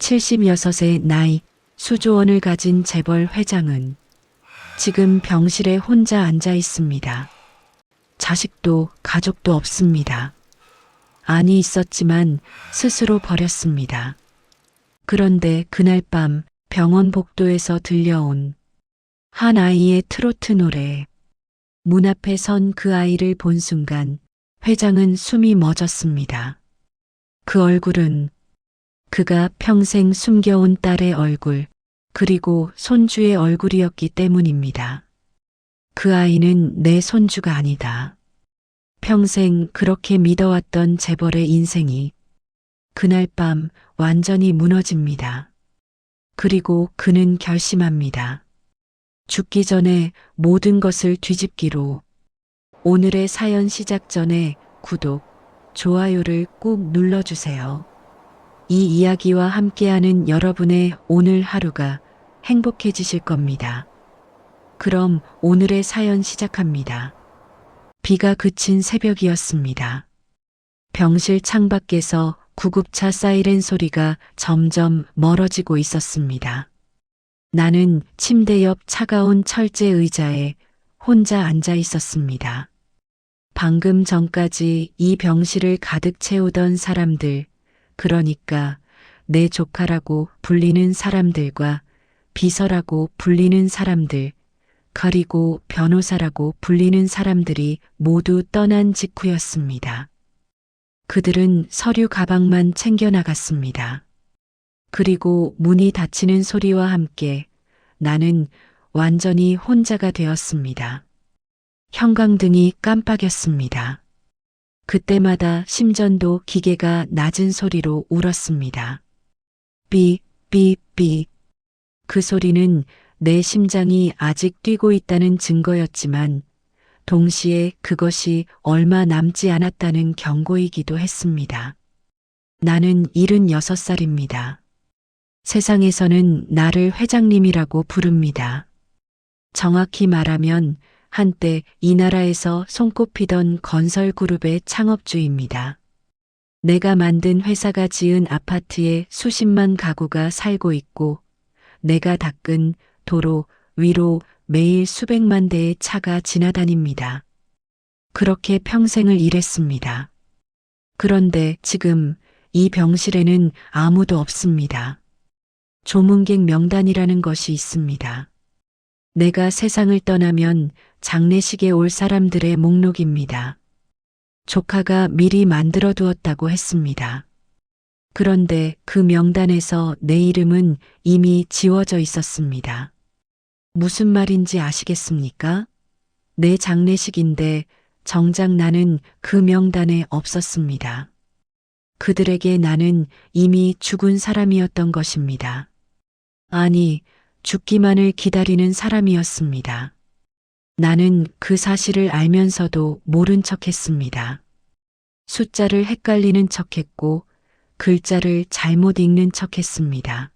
76의 나이, 수조원을 가진 재벌 회장은 지금 병실에 혼자 앉아 있습니다. 자식도 가족도 없습니다. 안이 있었지만 스스로 버렸습니다. 그런데 그날 밤 병원 복도에서 들려온 한 아이의 트로트 노래. 문 앞에 선 그 아이를 본 순간 회장은 숨이 멎었습니다. 그 얼굴은 그가 평생 숨겨온 딸의 얼굴, 그리고 손주의 얼굴이었기 때문입니다. 그 아이는 내 손주가 아니다. 평생 그렇게 믿어왔던 재벌의 인생이 그날 밤 완전히 무너집니다. 그리고 그는 결심합니다. 죽기 전에 모든 것을 뒤집기로. 오늘의 사연 시작 전에 구독, 좋아요를 꾹 눌러주세요. 이 이야기와 함께하는 여러분의 오늘 하루가 행복해지실 겁니다. 그럼 오늘의 사연 시작합니다. 비가 그친 새벽이었습니다. 병실 창밖에서 구급차 사이렌 소리가 점점 멀어지고 있었습니다. 나는 침대 옆 차가운 철제 의자에 혼자 앉아 있었습니다. 방금 전까지 이 병실을 가득 채우던 사람들, 그러니까 내 조카라고 불리는 사람들과 비서라고 불리는 사람들, 그리고 변호사라고 불리는 사람들이 모두 떠난 직후였습니다. 그들은 서류 가방만 챙겨 나갔습니다. 그리고 문이 닫히는 소리와 함께 나는 완전히 혼자가 되었습니다. 형광등이 깜빡였습니다. 그때마다 심전도 기계가 낮은 소리로 울었습니다. 삐, 삐, 삐. 그 소리는 내 심장이 아직 뛰고 있다는 증거였지만 동시에 그것이 얼마 남지 않았다는 경고이기도 했습니다. 나는 76살입니다. 세상에서는 나를 회장님이라고 부릅니다. 정확히 말하면 한때 이 나라에서 손꼽히던 건설 그룹의 창업주입니다. 내가 만든 회사가 지은 아파트에 수십만 가구가 살고 있고 내가 닦은 도로 위로 매일 수백만 대의 차가 지나다닙니다. 그렇게 평생을 일했습니다. 그런데 지금 이 병실에는 아무도 없습니다. 조문객 명단이라는 것이 있습니다. 내가 세상을 떠나면 장례식에 올 사람들의 목록입니다. 조카가 미리 만들어 두었다고 했습니다. 그런데 그 명단에서 내 이름은 이미 지워져 있었습니다. 무슨 말인지 아시겠습니까? 내 장례식인데 정작 나는 그 명단에 없었습니다. 그들에게 나는 이미 죽은 사람이었던 것입니다. 아니, 죽기만을 기다리는 사람이었습니다. 나는 그 사실을 알면서도 모른 척했습니다. 숫자를 헷갈리는 척했고 글자를 잘못 읽는 척했습니다.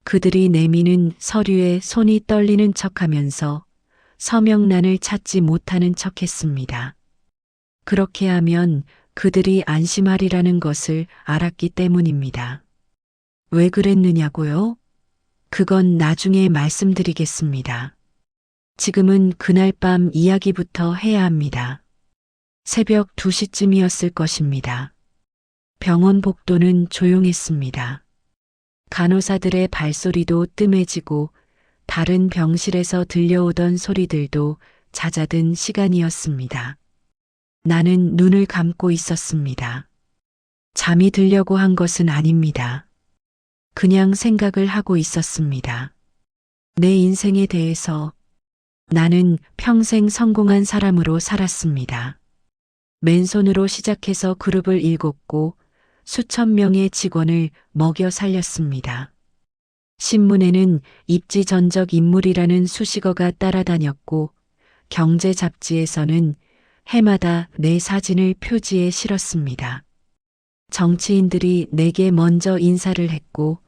그들이 내미는 서류에 손이 떨리는 척하면서 서명란을 찾지 못하는 척했습니다. 그렇게 하면 그들이 안심하리라는 것을 알았기 때문입니다. 왜 그랬느냐고요? 그건 나중에 말씀드리겠습니다. 지금은 그날 밤 이야기부터 해야 합니다. 새벽 2시쯤이었을 것입니다. 병원 복도는 조용했습니다. 간호사들의 발소리도 뜸해지고 다른 병실에서 들려오던 소리들도 잦아든 시간이었습니다. 나는 눈을 감고 있었습니다. 잠이 들려고 한 것은 아닙니다. 그냥 생각을 하고 있었습니다. 내 인생에 대해서. 나는 평생 성공한 사람으로 살았습니다. 맨손으로 시작해서 그룹을 일궜고 수천 명의 직원을 먹여 살렸습니다. 신문에는 입지 전적 인물이라는 수식어가 따라다녔고 경제 잡지에서는 해마다 내 사진을 표지에 실었습니다. 정치인들이 내게 먼저 인사를 했고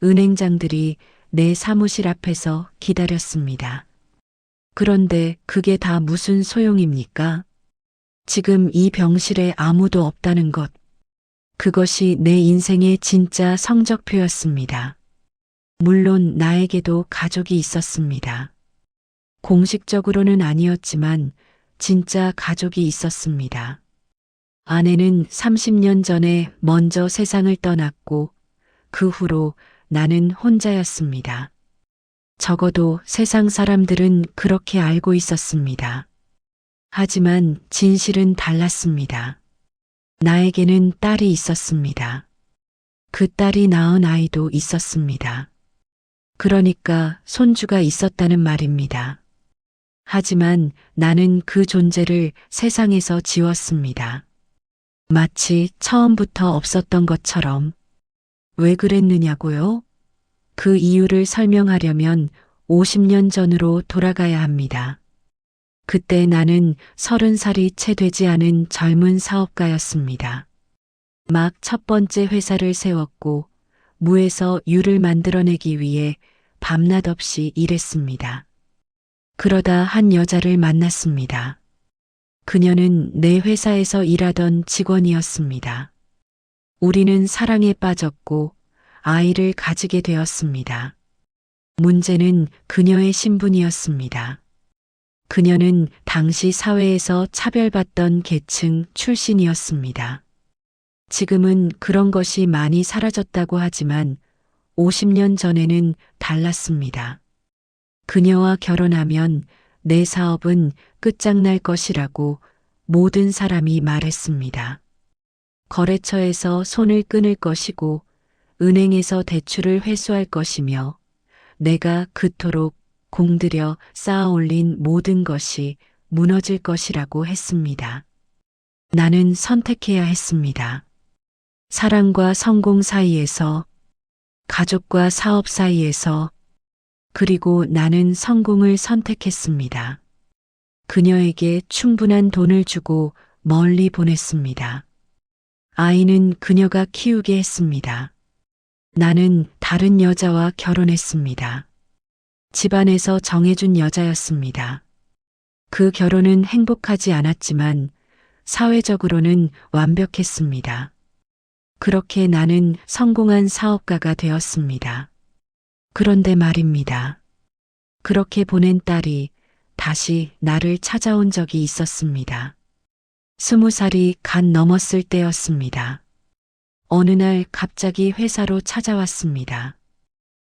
은행장들이 내 사무실 앞에서 기다렸습니다. 그런데 그게 다 무슨 소용입니까? 지금 이 병실에 아무도 없다는 것. 그것이 내 인생의 진짜 성적표였습니다. 물론 나에게도 가족이 있었습니다. 공식적으로는 아니었지만 진짜 가족이 있었습니다. 아내는 30년 전에 먼저 세상을 떠났고 그 후로 나는 혼자였습니다. 적어도 세상 사람들은 그렇게 알고 있었습니다. 하지만 진실은 달랐습니다. 나에게는 딸이 있었습니다. 그 딸이 낳은 아이도 있었습니다. 그러니까 손주가 있었다는 말입니다. 하지만 나는 그 존재를 세상에서 지웠습니다. 마치 처음부터 없었던 것처럼. 왜 그랬느냐고요? 그 이유를 설명하려면 50년 전으로 돌아가야 합니다. 그때 나는 30살이 채 되지 않은 젊은 사업가였습니다. 막 첫 번째 회사를 세웠고 무에서 유를 만들어내기 위해 밤낮 없이 일했습니다. 그러다 한 여자를 만났습니다. 그녀는 내 회사에서 일하던 직원이었습니다. 우리는 사랑에 빠졌고 아이를 가지게 되었습니다. 문제는 그녀의 신분이었습니다. 그녀는 당시 사회에서 차별받던 계층 출신이었습니다. 지금은 그런 것이 많이 사라졌다고 하지만 50년 전에는 달랐습니다. 그녀와 결혼하면 내 사업은 끝장날 것이라고 모든 사람이 말했습니다. 거래처에서 손을 끊을 것이고 은행에서 대출을 회수할 것이며 내가 그토록 공들여 쌓아올린 모든 것이 무너질 것이라고 했습니다. 나는 선택해야 했습니다. 사랑과 성공 사이에서, 가족과 사업 사이에서, 그리고 나는 성공을 선택했습니다. 그녀에게 충분한 돈을 주고 멀리 보냈습니다. 아이는 그녀가 키우게 했습니다. 나는 다른 여자와 결혼했습니다. 집안에서 정해준 여자였습니다. 그 결혼은 행복하지 않았지만 사회적으로는 완벽했습니다. 그렇게 나는 성공한 사업가가 되었습니다. 그런데 말입니다. 그렇게 보낸 딸이 다시 나를 찾아온 적이 있었습니다. 20살이 갓 넘었을 때였습니다. 어느 날 갑자기 회사로 찾아왔습니다.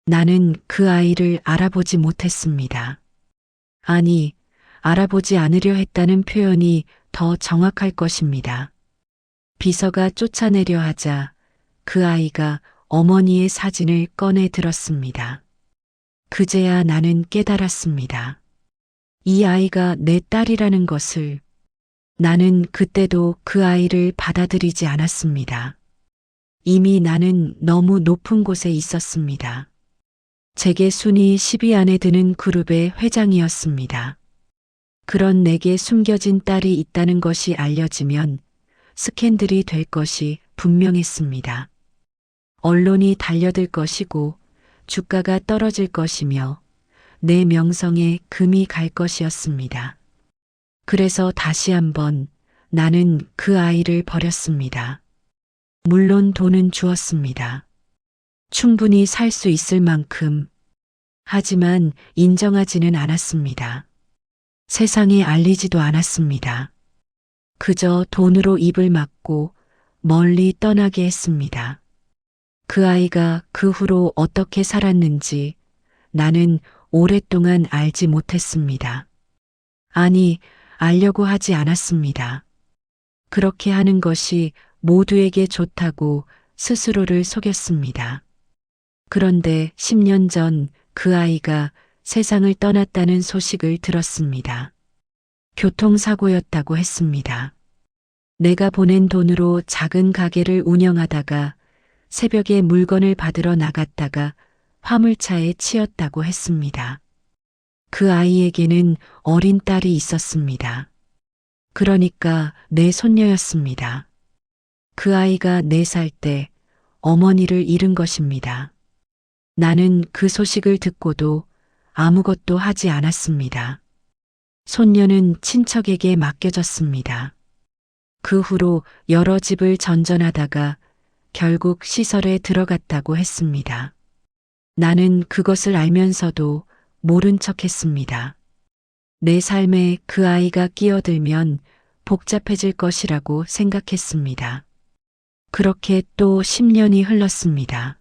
나는 그 아이를 알아보지 못했습니다. 아니, 알아보지 않으려 했다는 표현이 더 정확할 것입니다. 비서가 쫓아내려 하자 그 아이가 어머니의 사진을 꺼내 들었습니다. 그제야 나는 깨달았습니다. 이 아이가 내 딸이라는 것을. 나는 그때도 그 아이를 받아들이지 않았습니다. 이미 나는 너무 높은 곳에 있었습니다. 제게 순위 10위 안에 드는 그룹의 회장이었습니다. 그런 내게 숨겨진 딸이 있다는 것이 알려지면 스캔들이 될 것이 분명했습니다. 언론이 달려들 것이고 주가가 떨어질 것이며 내 명성에 금이 갈 것이었습니다. 그래서 다시 한번 나는 그 아이를 버렸습니다. 물론 돈은 주었습니다. 충분히 살 수 있을 만큼. 하지만 인정하지는 않았습니다. 세상에 알리지도 않았습니다. 그저 돈으로 입을 막고 멀리 떠나게 했습니다. 그 아이가 그 후로 어떻게 살았는지 나는 오랫동안 알지 못했습니다. 아니, 알려고 하지 않았습니다. 그렇게 하는 것이 모두에게 좋다고 스스로를 속였습니다. 그런데 10년 전 그 아이가 세상을 떠났다는 소식을 들었습니다. 교통사고였다고 했습니다. 내가 보낸 돈으로 작은 가게를 운영하다가 새벽에 물건을 받으러 나갔다가 화물차에 치였다고 했습니다. 그 아이에게는 어린 딸이 있었습니다. 그러니까 내 손녀였습니다. 그 아이가 4살 때 어머니를 잃은 것입니다. 나는 그 소식을 듣고도 아무것도 하지 않았습니다. 손녀는 친척에게 맡겨졌습니다. 그 후로 여러 집을 전전하다가 결국 시설에 들어갔다고 했습니다. 나는 그것을 알면서도 모른 척 했습니다. 내 삶에 그 아이가 끼어들면 복잡해질 것이라고 생각했습니다. 그렇게 또 10년이 흘렀습니다.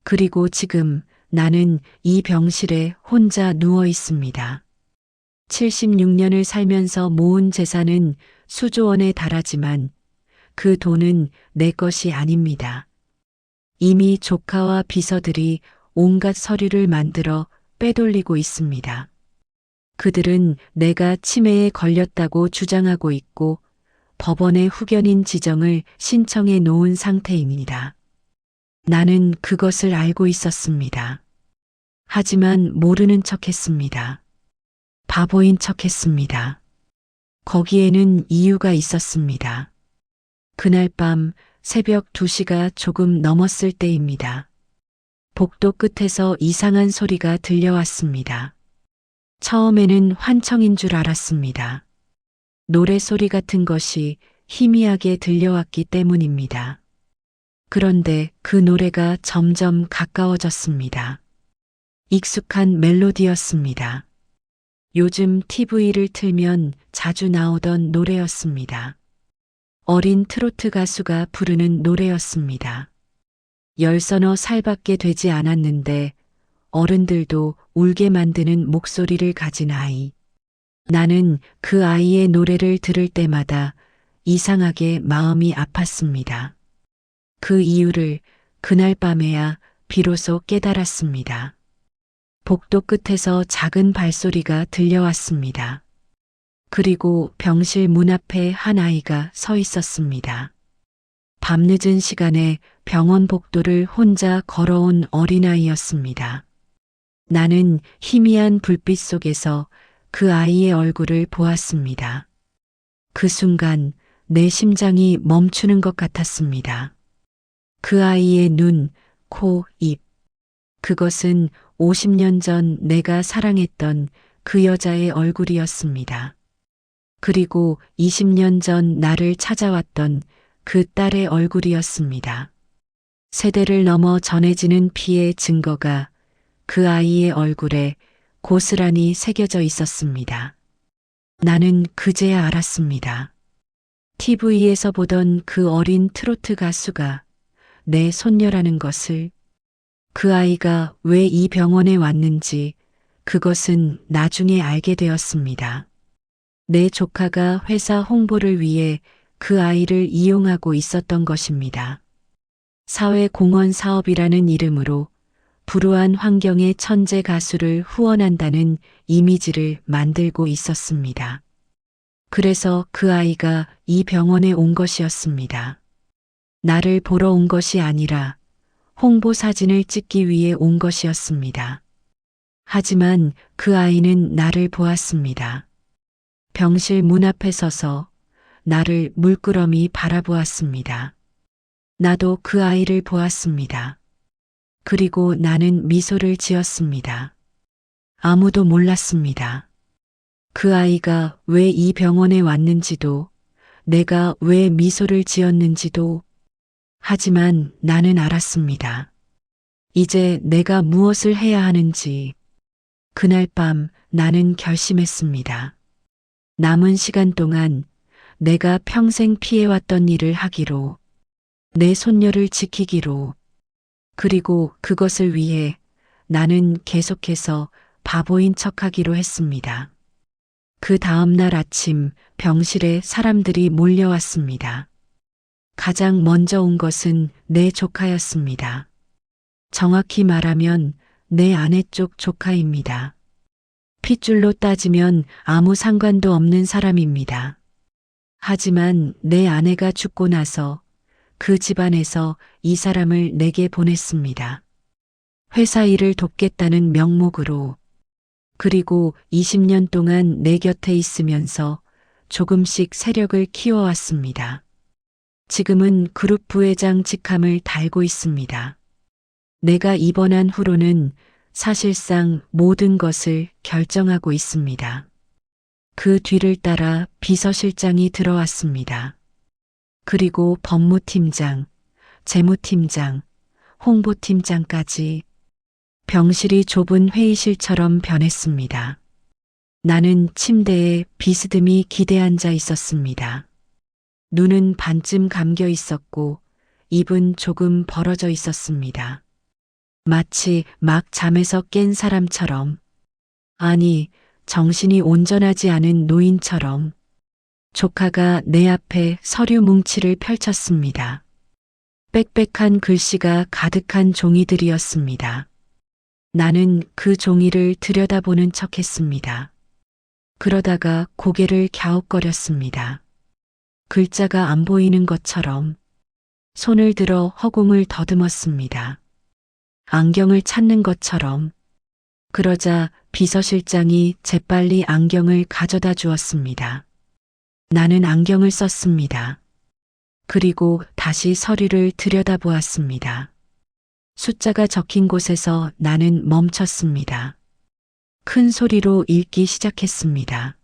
그리고 지금 나는 이 병실에 혼자 누워 있습니다. 76년을 살면서 모은 재산은 수조 원에 달하지만 그 돈은 내 것이 아닙니다. 이미 조카와 비서들이 온갖 서류를 만들어 빼돌리고 있습니다. 그들은 내가 치매에 걸렸다고 주장하고 있고 법원에 후견인 지정을 신청해 놓은 상태입니다. 나는 그것을 알고 있었습니다. 하지만 모르는 척 했습니다. 바보인 척 했습니다. 거기에는 이유가 있었습니다. 그날 밤 새벽 2시가 조금 넘었을 때입니다. 복도 끝에서 이상한 소리가 들려왔습니다. 처음에는 환청인 줄 알았습니다. 노래소리 같은 것이 희미하게 들려왔기 때문입니다. 그런데 그 노래가 점점 가까워졌습니다. 익숙한 멜로디였습니다. 요즘 TV를 틀면 자주 나오던 노래였습니다. 어린 트로트 가수가 부르는 노래였습니다. 10서너 살밖에 되지 않았는데 어른들도 울게 만드는 목소리를 가진 아이. 나는 그 아이의 노래를 들을 때마다 이상하게 마음이 아팠습니다. 그 이유를 그날 밤에야 비로소 깨달았습니다. 복도 끝에서 작은 발소리가 들려왔습니다. 그리고 병실 문 앞에 한 아이가 서 있었습니다. 밤늦은 시간에 병원 복도를 혼자 걸어온 어린아이였습니다. 나는 희미한 불빛 속에서 그 아이의 얼굴을 보았습니다. 그 순간 내 심장이 멈추는 것 같았습니다. 그 아이의 눈, 코, 입. 그것은 50년 전 내가 사랑했던 그 여자의 얼굴이었습니다. 그리고 20년 전 나를 찾아왔던 그 딸의 얼굴이었습니다. 세대를 넘어 전해지는 피의 증거가 그 아이의 얼굴에 고스란히 새겨져 있었습니다. 나는 그제야 알았습니다. TV에서 보던 그 어린 트로트 가수가 내 손녀라는 것을, 그 아이가 왜 이 병원에 왔는지 그것은 나중에 알게 되었습니다. 내 조카가 회사 홍보를 위해 그 아이를 이용하고 있었던 것입니다. 사회공헌 사업이라는 이름으로 불우한 환경의 천재 가수를 후원한다는 이미지를 만들고 있었습니다. 그래서 그 아이가 이 병원에 온 것이었습니다. 나를 보러 온 것이 아니라 홍보 사진을 찍기 위해 온 것이었습니다. 하지만 그 아이는 나를 보았습니다. 병실 문 앞에 서서 나를 물끄러미 바라보았습니다. 나도 그 아이를 보았습니다. 그리고 나는 미소를 지었습니다. 아무도 몰랐습니다. 그 아이가 왜 이 병원에 왔는지도, 내가 왜 미소를 지었는지도. 하지만 나는 알았습니다. 이제 내가 무엇을 해야 하는지. 그날 밤 나는 결심했습니다. 남은 시간 동안 내가 평생 피해왔던 일을 하기로, 내 손녀를 지키기로, 그리고 그것을 위해 나는 계속해서 바보인 척하기로 했습니다. 그 다음 날 아침 병실에 사람들이 몰려왔습니다. 가장 먼저 온 것은 내 조카였습니다. 정확히 말하면 내 아내 쪽 조카입니다. 핏줄로 따지면 아무 상관도 없는 사람입니다. 하지만 내 아내가 죽고 나서 그 집안에서 이 사람을 내게 보냈습니다. 회사 일을 돕겠다는 명목으로. 그리고 20년 동안 내 곁에 있으면서 조금씩 세력을 키워왔습니다. 지금은 그룹 부회장 직함을 달고 있습니다. 내가 입원한 후로는 사실상 모든 것을 결정하고 있습니다. 그 뒤를 따라 비서실장이 들어왔습니다. 그리고 법무팀장, 재무팀장, 홍보팀장까지 병실이 좁은 회의실처럼 변했습니다. 나는 침대에 비스듬히 기대앉아 있었습니다. 눈은 반쯤 감겨 있었고 입은 조금 벌어져 있었습니다. 마치 막 잠에서 깬 사람처럼, 아니, 정신이 온전하지 않은 노인처럼. 조카가 내 앞에 서류 뭉치를 펼쳤습니다. 빽빽한 글씨가 가득한 종이들이었습니다. 나는 그 종이를 들여다보는 척했습니다. 그러다가 고개를 갸웃거렸습니다. 글자가 안 보이는 것처럼 손을 들어 허공을 더듬었습니다. 안경을 찾는 것처럼. 그러자 비서실장이 재빨리 안경을 가져다 주었습니다. 나는 안경을 썼습니다. 그리고 다시 서류를 들여다보았습니다. 숫자가 적힌 곳에서 나는 멈췄습니다. 큰 소리로 읽기 시작했습니다.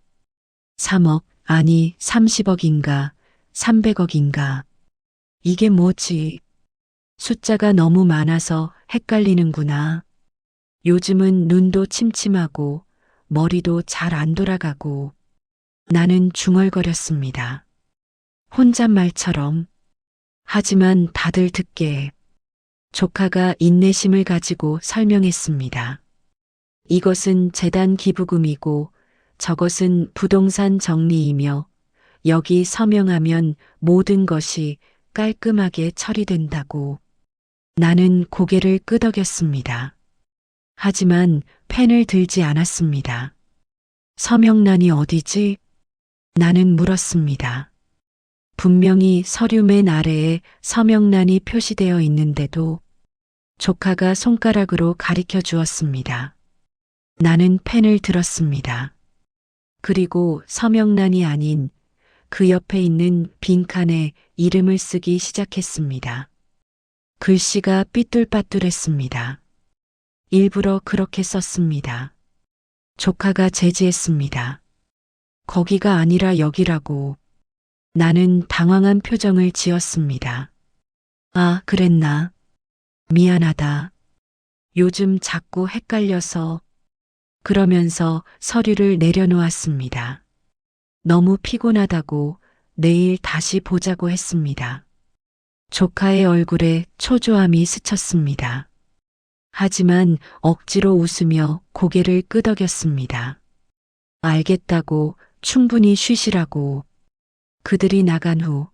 3억, 아니 30억인가, 300억인가. 이게 뭐지? 숫자가 너무 많아서 헷갈리는구나. 요즘은 눈도 침침하고 머리도 잘 안 돌아가고. 나는 중얼거렸습니다. 혼잣말처럼. 하지만 다들 듣게. 조카가 인내심을 가지고 설명했습니다. 이것은 재단 기부금이고 저것은 부동산 정리이며 여기 서명하면 모든 것이 깔끔하게 처리된다고. 나는 고개를 끄덕였습니다. 하지만 펜을 들지 않았습니다. 서명란이 어디지? 나는 물었습니다. 분명히 서류 맨 아래에 서명란이 표시되어 있는데도. 조카가 손가락으로 가리켜 주었습니다. 나는 펜을 들었습니다. 그리고 서명란이 아닌 그 옆에 있는 빈칸에 이름을 쓰기 시작했습니다. 글씨가 삐뚤빠뚤했습니다. 일부러 그렇게 썼습니다. 조카가 제지했습니다. 거기가 아니라 여기라고. 나는 당황한 표정을 지었습니다. 아, 그랬나? 미안하다. 요즘 자꾸 헷갈려서. 그러면서 서류를 내려놓았습니다. 너무 피곤하다고 내일 다시 보자고 했습니다. 조카의 얼굴에 초조함이 스쳤습니다. 하지만 억지로 웃으며 고개를 끄덕였습니다. 알겠다고, 충분히 쉬시라고. 그들이 나간 후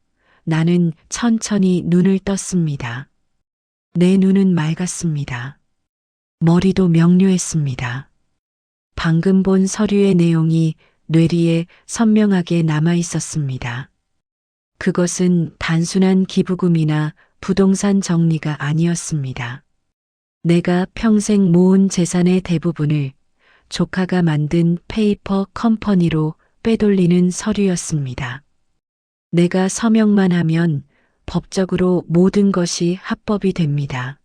나는 천천히 눈을 떴습니다. 내 눈은 맑았습니다. 머리도 명료했습니다. 방금 본 서류의 내용이 뇌리에 선명하게 남아 있었습니다. 그것은 단순한 기부금이나 부동산 정리가 아니었습니다. 내가 평생 모은 재산의 대부분을 조카가 만든 페이퍼 컴퍼니로 빼돌리는 서류였습니다. 내가 서명만 하면 법적으로 모든 것이 합법이 됩니다.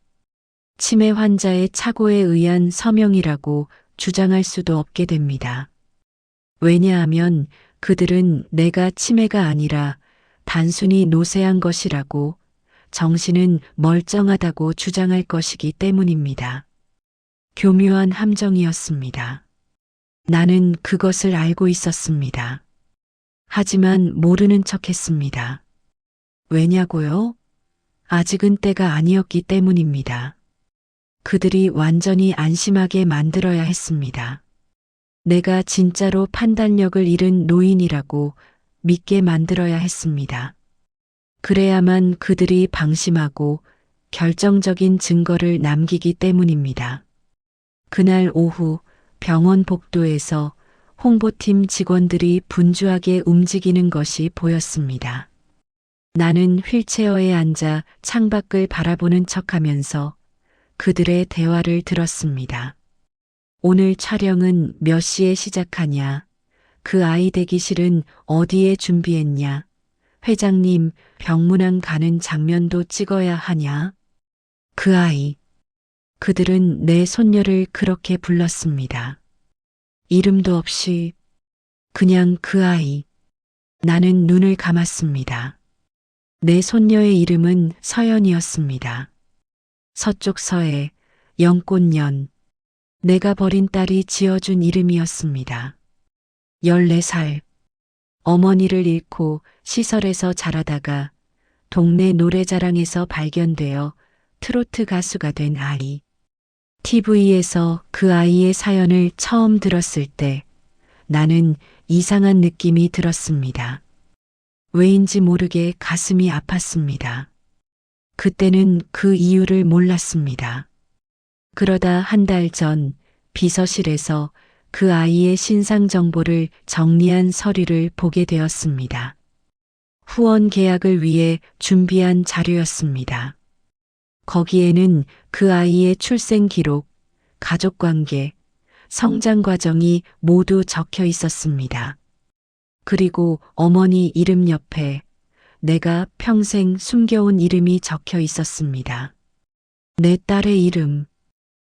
치매 환자의 착오에 의한 서명이라고 주장할 수도 없게 됩니다. 왜냐하면 그들은 내가 치매가 아니라 단순히 노쇠한 것이라고, 정신은 멀쩡하다고 주장할 것이기 때문입니다. 교묘한 함정이었습니다. 나는 그것을 알고 있었습니다. 하지만 모르는 척했습니다. 왜냐고요? 아직은 때가 아니었기 때문입니다. 그들이 완전히 안심하게 만들어야 했습니다. 내가 진짜로 판단력을 잃은 노인이라고 믿게 만들어야 했습니다. 그래야만 그들이 방심하고 결정적인 증거를 남기기 때문입니다. 그날 오후 병원 복도에서 홍보팀 직원들이 분주하게 움직이는 것이 보였습니다. 나는 휠체어에 앉아 창밖을 바라보는 척하면서 그들의 대화를 들었습니다. 오늘 촬영은 몇 시에 시작하냐? 그 아이 대기실은 어디에 준비했냐? 회장님, 병문안 가는 장면도 찍어야 하냐? 그 아이. 그들은 내 손녀를 그렇게 불렀습니다. 이름도 없이 그냥 그 아이. 나는 눈을 감았습니다. 내 손녀의 이름은 서연이었습니다. 서쪽 서해, 영꽃년. 내가 버린 딸이 지어준 이름이었습니다. 14살. 어머니를 잃고 시설에서 자라다가 동네 노래자랑에서 발견되어 트로트 가수가 된 아이. TV에서 그 아이의 사연을 처음 들었을 때 나는 이상한 느낌이 들었습니다. 왜인지 모르게 가슴이 아팠습니다. 그때는 그 이유를 몰랐습니다. 그러다 한 달 전 비서실에서 그 아이의 신상 정보를 정리한 서류를 보게 되었습니다. 후원 계약을 위해 준비한 자료였습니다. 거기에는 그 아이의 출생 기록, 가족 관계, 성장 과정이 모두 적혀 있었습니다. 그리고 어머니 이름 옆에 내가 평생 숨겨온 이름이 적혀 있었습니다. 내 딸의 이름.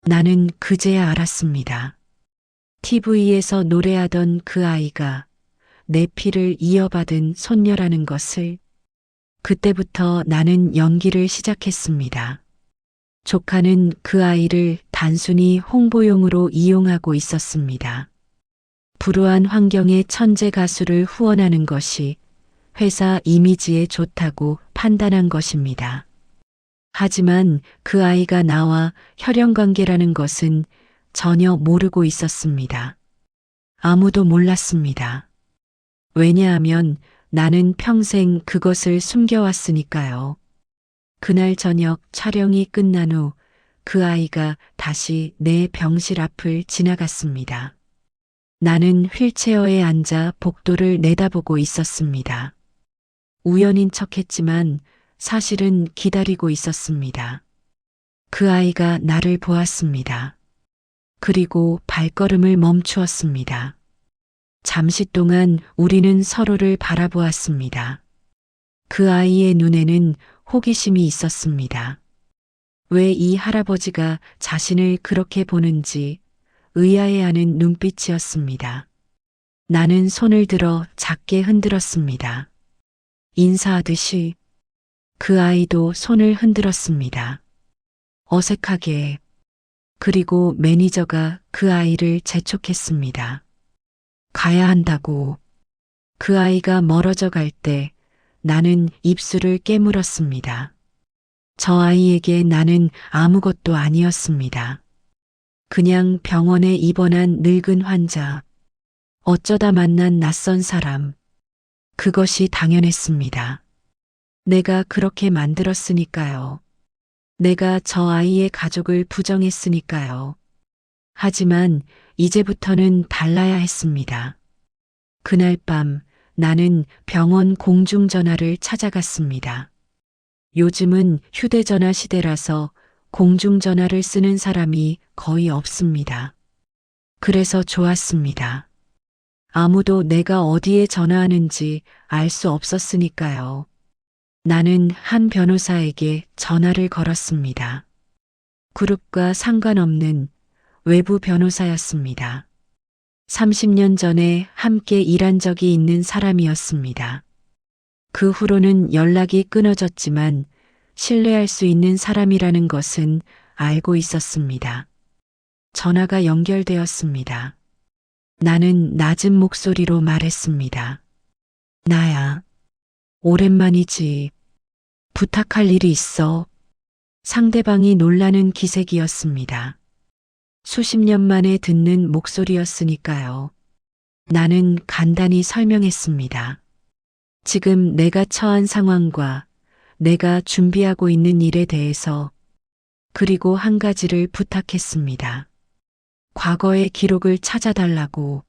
나는 그제야 알았습니다. TV에서 노래하던 그 아이가 내 피를 이어받은 손녀라는 것을. 그때부터 나는 연기를 시작했습니다. 조카는 그 아이를 단순히 홍보용으로 이용하고 있었습니다. 불우한 환경의 천재 가수를 후원하는 것이 회사 이미지에 좋다고 판단한 것입니다. 하지만 그 아이가 나와 혈연 관계라는 것은 전혀 모르고 있었습니다. 아무도 몰랐습니다. 왜냐하면 나는 평생 그것을 숨겨왔으니까요. 그날 저녁 촬영이 끝난 후 그 아이가 다시 내 병실 앞을 지나갔습니다. 나는 휠체어에 앉아 복도를 내다보고 있었습니다. 우연인 척했지만 사실은 기다리고 있었습니다. 그 아이가 나를 보았습니다. 그리고 발걸음을 멈추었습니다. 잠시 동안 우리는 서로를 바라보았습니다. 그 아이의 눈에는 호기심이 있었습니다. 왜 이 할아버지가 자신을 그렇게 보는지 의아해하는 눈빛이었습니다. 나는 손을 들어 작게 흔들었습니다. 인사하듯이. 그 아이도 손을 흔들었습니다. 어색하게. 그리고 매니저가 그 아이를 재촉했습니다. 가야 한다고. 그 아이가 멀어져 갈 때 나는 입술을 깨물었습니다. 저 아이에게 나는 아무것도 아니었습니다. 그냥 병원에 입원한 늙은 환자. 어쩌다 만난 낯선 사람. 그것이 당연했습니다. 내가 그렇게 만들었으니까요. 내가 저 아이의 가족을 부정했으니까요. 하지만 이제부터는 달라야 했습니다. 그날 밤 나는 병원 공중전화를 찾아갔습니다. 요즘은 휴대전화 시대라서 공중전화를 쓰는 사람이 거의 없습니다. 그래서 좋았습니다. 아무도 내가 어디에 전화하는지 알 수 없었으니까요. 나는 한 변호사에게 전화를 걸었습니다. 그룹과 상관없는 외부 변호사였습니다. 30년 전에 함께 일한 적이 있는 사람이었습니다. 그 후로는 연락이 끊어졌지만 신뢰할 수 있는 사람이라는 것은 알고 있었습니다. 전화가 연결되었습니다. 나는 낮은 목소리로 말했습니다. 나야. 오랜만이지. 부탁할 일이 있어. 상대방이 놀라는 기색이었습니다. 수십 년 만에 듣는 목소리였으니까요. 나는 간단히 설명했습니다. 지금 내가 처한 상황과 내가 준비하고 있는 일에 대해서. 그리고 한 가지를 부탁했습니다. 과거의 기록을 찾아달라고.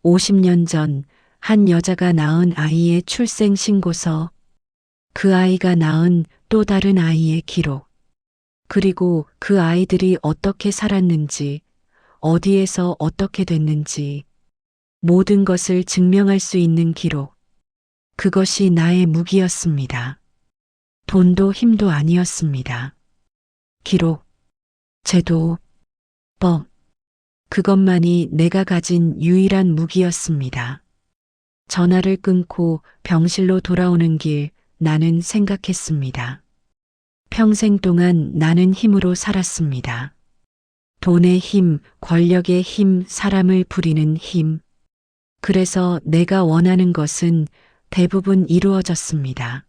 50년 전 한 여자가 낳은 아이의 출생 신고서, 그 아이가 낳은 또 다른 아이의 기록, 그리고 그 아이들이 어떻게 살았는지, 어디에서 어떻게 됐는지, 모든 것을 증명할 수 있는 기록. 그것이 나의 무기였습니다. 돈도 힘도 아니었습니다. 기록, 제도, 법. 그것만이 내가 가진 유일한 무기였습니다. 전화를 끊고 병실로 돌아오는 길 나는 생각했습니다. 평생 동안 나는 힘으로 살았습니다. 돈의 힘, 권력의 힘, 사람을 부리는 힘. 그래서 내가 원하는 것은 대부분 이루어졌습니다.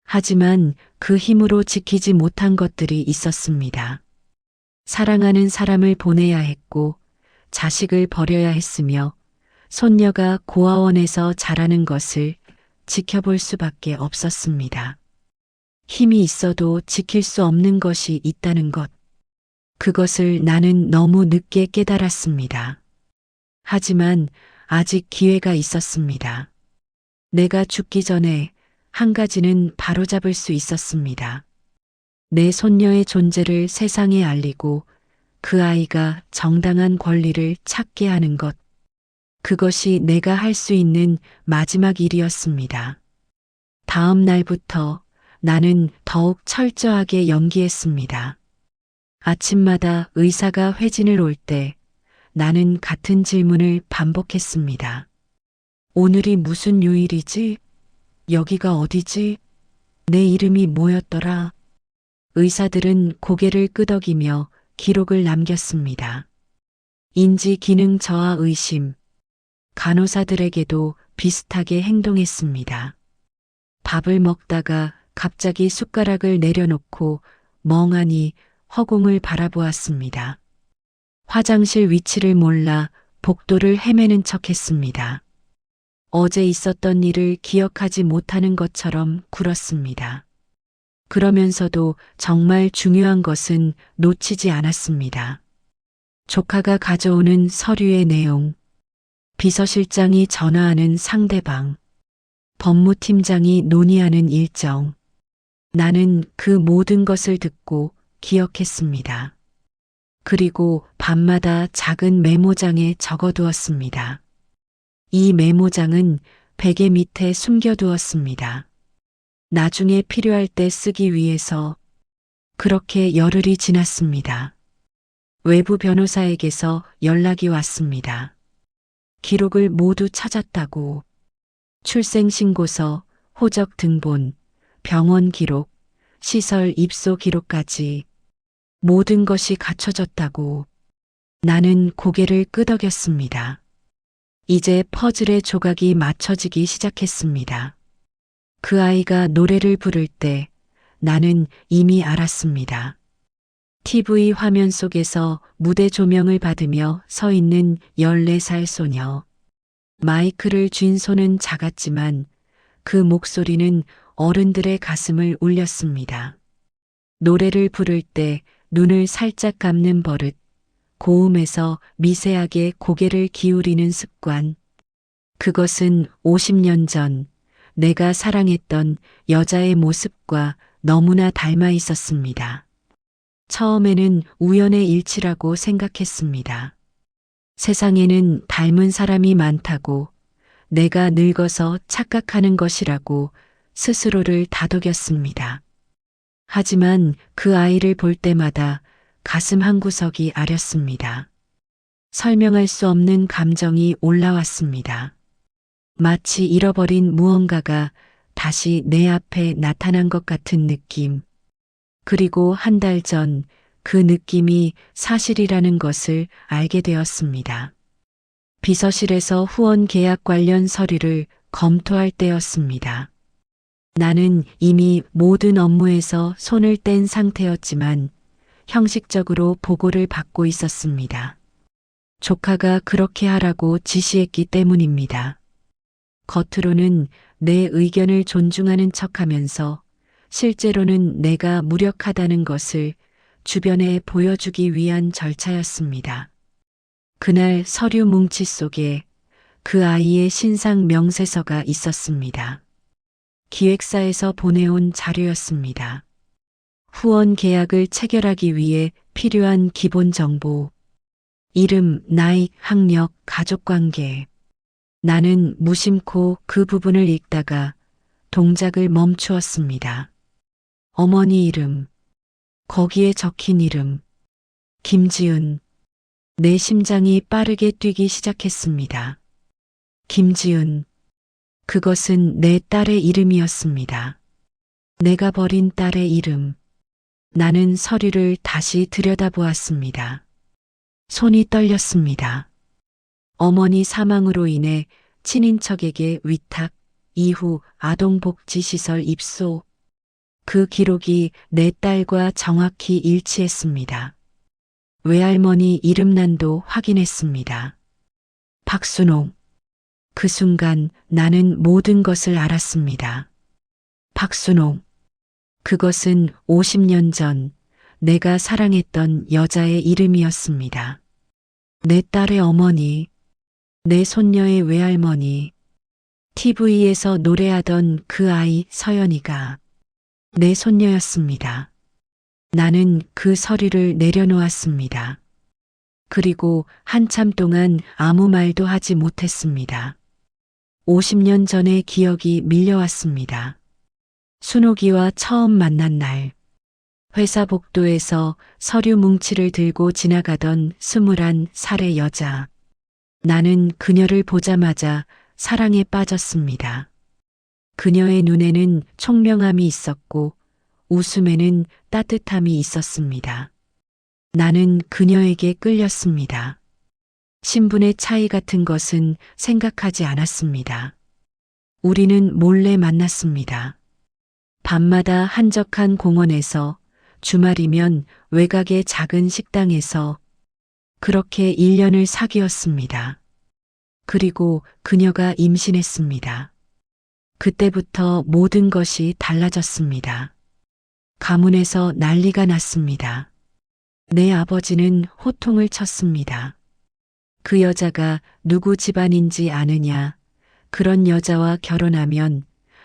하지만 그 힘으로 지키지 못한 것들이 있었습니다. 사랑하는 사람을 보내야 했고, 자식을 버려야 했으며, 손녀가 고아원에서 자라는 것을 지켜볼 수밖에 없었습니다. 힘이 있어도 지킬 수 없는 것이 있다는 것. 그것을 나는 너무 늦게 깨달았습니다. 하지만 아직 기회가 있었습니다. 내가 죽기 전에 한 가지는 바로잡을 수 있었습니다. 내 손녀의 존재를 세상에 알리고 그 아이가 정당한 권리를 찾게 하는 것. 그것이 내가 할 수 있는 마지막 일이었습니다. 다음 날부터 나는 더욱 철저하게 연기했습니다. 아침마다 의사가 회진을 올 때 나는 같은 질문을 반복했습니다. 오늘이 무슨 요일이지? 여기가 어디지? 내 이름이 뭐였더라? 의사들은 고개를 끄덕이며 기록을 남겼습니다. 인지 기능 저하 의심. 간호사들에게도 비슷하게 행동했습니다. 밥을 먹다가 갑자기 숟가락을 내려놓고 멍하니 허공을 바라보았습니다. 화장실 위치를 몰라 복도를 헤매는 척했습니다. 어제 있었던 일을 기억하지 못하는 것처럼 굴었습니다. 그러면서도 정말 중요한 것은 놓치지 않았습니다. 조카가 가져오는 서류의 내용, 비서실장이 전화하는 상대방, 법무팀장이 논의하는 일정. 나는 그 모든 것을 듣고 기억했습니다. 그리고 밤마다 작은 메모장에 적어두었습니다. 이 메모장은 베개 밑에 숨겨두었습니다. 나중에 필요할 때 쓰기 위해서. 그렇게 열흘이 지났습니다. 외부 변호사에게서 연락이 왔습니다. 기록을 모두 찾았다고. 출생신고서, 호적 등본, 병원 기록, 시설 입소 기록까지 모든 것이 갖춰졌다고. 나는 고개를 끄덕였습니다. 이제 퍼즐의 조각이 맞춰지기 시작했습니다. 그 아이가 노래를 부를 때 나는 이미 알았습니다. TV 화면 속에서 무대 조명을 받으며 서 있는 14살 소녀. 마이크를 쥔 손은 작았지만 그 목소리는 어른들의 가슴을 울렸습니다. 노래를 부를 때 눈을 살짝 감는 버릇, 고음에서 미세하게 고개를 기울이는 습관. 그것은 50년 전 내가 사랑했던 여자의 모습과 너무나 닮아 있었습니다. 처음에는 우연의 일치라고 생각했습니다. 세상에는 닮은 사람이 많다고, 내가 늙어서 착각하는 것이라고 스스로를 다독였습니다. 하지만 그 아이를 볼 때마다 가슴 한구석이 아렸습니다. 설명할 수 없는 감정이 올라왔습니다. 마치 잃어버린 무언가가 다시 내 앞에 나타난 것 같은 느낌. 그리고 한 달 전 그 느낌이 사실이라는 것을 알게 되었습니다. 비서실에서 후원 계약 관련 서류를 검토할 때였습니다. 나는 이미 모든 업무에서 손을 뗀 상태였지만 형식적으로 보고를 받고 있었습니다. 조카가 그렇게 하라고 지시했기 때문입니다. 겉으로는 내 의견을 존중하는 척하면서 실제로는 내가 무력하다는 것을 주변에 보여주기 위한 절차였습니다. 그날 서류 뭉치 속에 그 아이의 신상 명세서가 있었습니다. 기획사에서 보내온 자료였습니다. 후원 계약을 체결하기 위해 필요한 기본 정보, 이름, 나이, 학력, 가족관계. 나는 무심코 그 부분을 읽다가 동작을 멈추었습니다. 어머니 이름, 거기에 적힌 이름, 김지은. 내 심장이 빠르게 뛰기 시작했습니다. 김지은. 그것은 내 딸의 이름이었습니다. 내가 버린 딸의 이름. 나는 서류를 다시 들여다보았습니다. 손이 떨렸습니다. 어머니 사망으로 인해 친인척에게 위탁, 이후 아동복지시설 입소. 그 기록이 내 딸과 정확히 일치했습니다. 외할머니 이름란도 확인했습니다. 박순옥. 그 순간 나는 모든 것을 알았습니다. 박순옥. 그것은 50년 전 내가 사랑했던 여자의 이름이었습니다. 내 딸의 어머니, 내 손녀의 외할머니, TV에서 노래하던 그 아이 서연이가 내 손녀였습니다. 나는 그 서류를 내려놓았습니다. 그리고 한참 동안 아무 말도 하지 못했습니다. 50년 전의 기억이 밀려왔습니다. 순옥이와 처음 만난 날, 회사 복도에서 서류 뭉치를 들고 지나가던 21살의 여자. 나는 그녀를 보자마자 사랑에 빠졌습니다. 그녀의 눈에는 총명함이 있었고 웃음에는 따뜻함이 있었습니다. 나는 그녀에게 끌렸습니다. 신분의 차이 같은 것은 생각하지 않았습니다. 우리는 몰래 만났습니다. 밤마다 한적한 공원에서, 주말이면 외곽의 작은 식당에서 그렇게 1년을 사귀었습니다. 그리고 그녀가 임신했습니다. 그때부터 모든 것이 달라졌습니다. 가문에서 난리가 났습니다. 내 아버지는 호통을 쳤습니다. 그 여자가 누구 집안인지 아느냐? 그런 여자와 결혼하면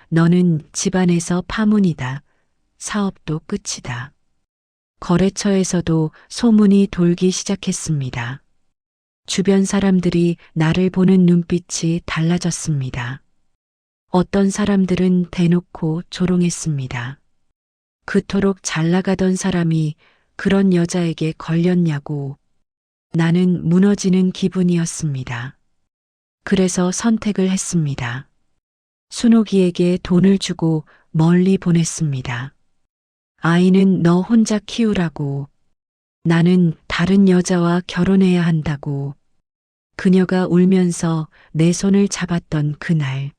너는 집안에서 파문이다. 사업도 끝이다. 거래처에서도 소문이 돌기 시작했습니다. 주변 사람들이 나를 보는 눈빛이 달라졌습니다. 어떤 사람들은 대놓고 조롱했습니다. 그토록 잘 나가던 사람이 그런 여자에게 걸렸냐고. 나는 무너지는 기분이었습니다. 그래서 선택을 했습니다. 순옥이에게 돈을 주고 멀리 보냈습니다. 아이는 너 혼자 키우라고. 나는 다른 여자와 결혼해야 한다고. 그녀가 울면서 내 손을 잡았던 그날,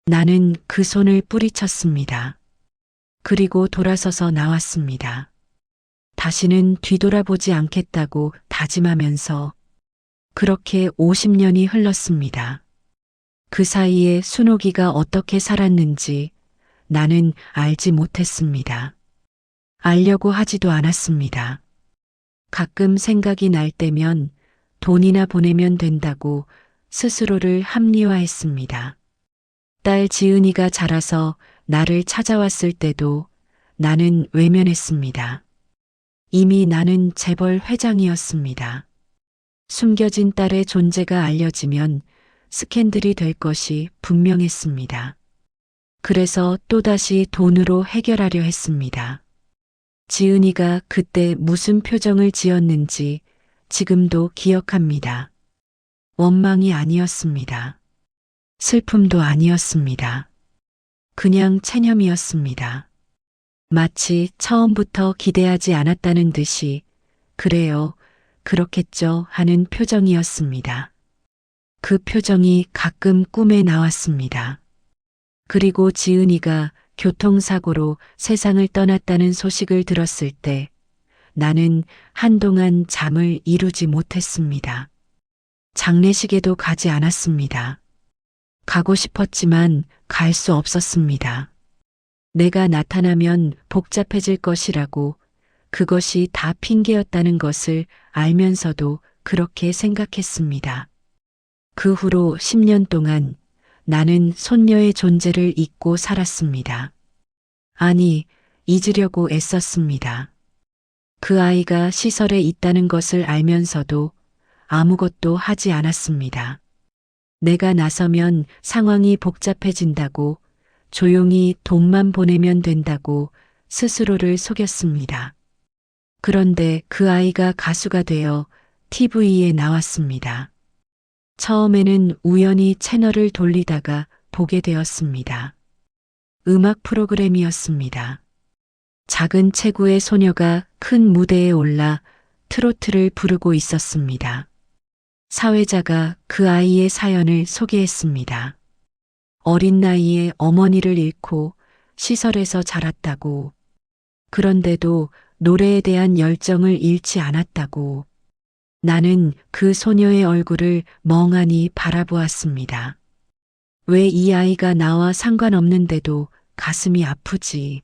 나는 그 손을 뿌리쳤습니다. 그리고 돌아서서 나왔습니다. 다시는 뒤돌아보지 않겠다고 다짐하면서 그렇게 50년이 흘렀습니다. 그 사이에 순옥이가 어떻게 살았는지 나는 알지 못했습니다. 알려고 하지도 않았습니다. 가끔 생각이 날 때면 돈이나 보내면 된다고 스스로를 합리화했습니다. 딸 지은이가 자라서 나를 찾아왔을 때도 나는 외면했습니다. 이미 나는 재벌 회장이었습니다. 숨겨진 딸의 존재가 알려지면 스캔들이 될 것이 분명했습니다. 그래서 또다시 돈으로 해결하려 했습니다. 지은이가 그때 무슨 표정을 지었는지 지금도 기억합니다. 원망이 아니었습니다. 슬픔도 아니었습니다. 그냥 체념이었습니다. 마치 처음부터 기대하지 않았다는 듯이 그래요, 그렇겠죠 하는 표정이었습니다. 그 표정이 가끔 꿈에 나왔습니다. 그리고 지은이가 교통사고로 세상을 떠났다는 소식을 들었을 때 나는 한동안 잠을 이루지 못했습니다. 장례식에도 가지 않았습니다. 가고 싶었지만 갈 수 없었습니다. 내가 나타나면 복잡해질 것이라고, 그것이 다 핑계였다는 것을 알면서도 그렇게 생각했습니다. 그 후로 10년 동안 나는 손녀의 존재를 잊고 살았습니다. 아니, 잊으려고 애썼습니다. 그 아이가 시설에 있다는 것을 알면서도 아무것도 하지 않았습니다. 내가 나서면 상황이 복잡해진다고, 조용히 돈만 보내면 된다고 스스로를 속였습니다. 그런데 그 아이가 가수가 되어 TV에 나왔습니다. 처음에는 우연히 채널을 돌리다가 보게 되었습니다. 음악 프로그램이었습니다. 작은 체구의 소녀가 큰 무대에 올라 트로트를 부르고 있었습니다. 사회자가 그 아이의 사연을 소개했습니다. 어린 나이에 어머니를 잃고 시설에서 자랐다고. 그런데도 노래에 대한 열정을 잃지 않았다고. 나는 그 소녀의 얼굴을 멍하니 바라보았습니다. 왜 이 아이가 나와 상관없는데도 가슴이 아프지?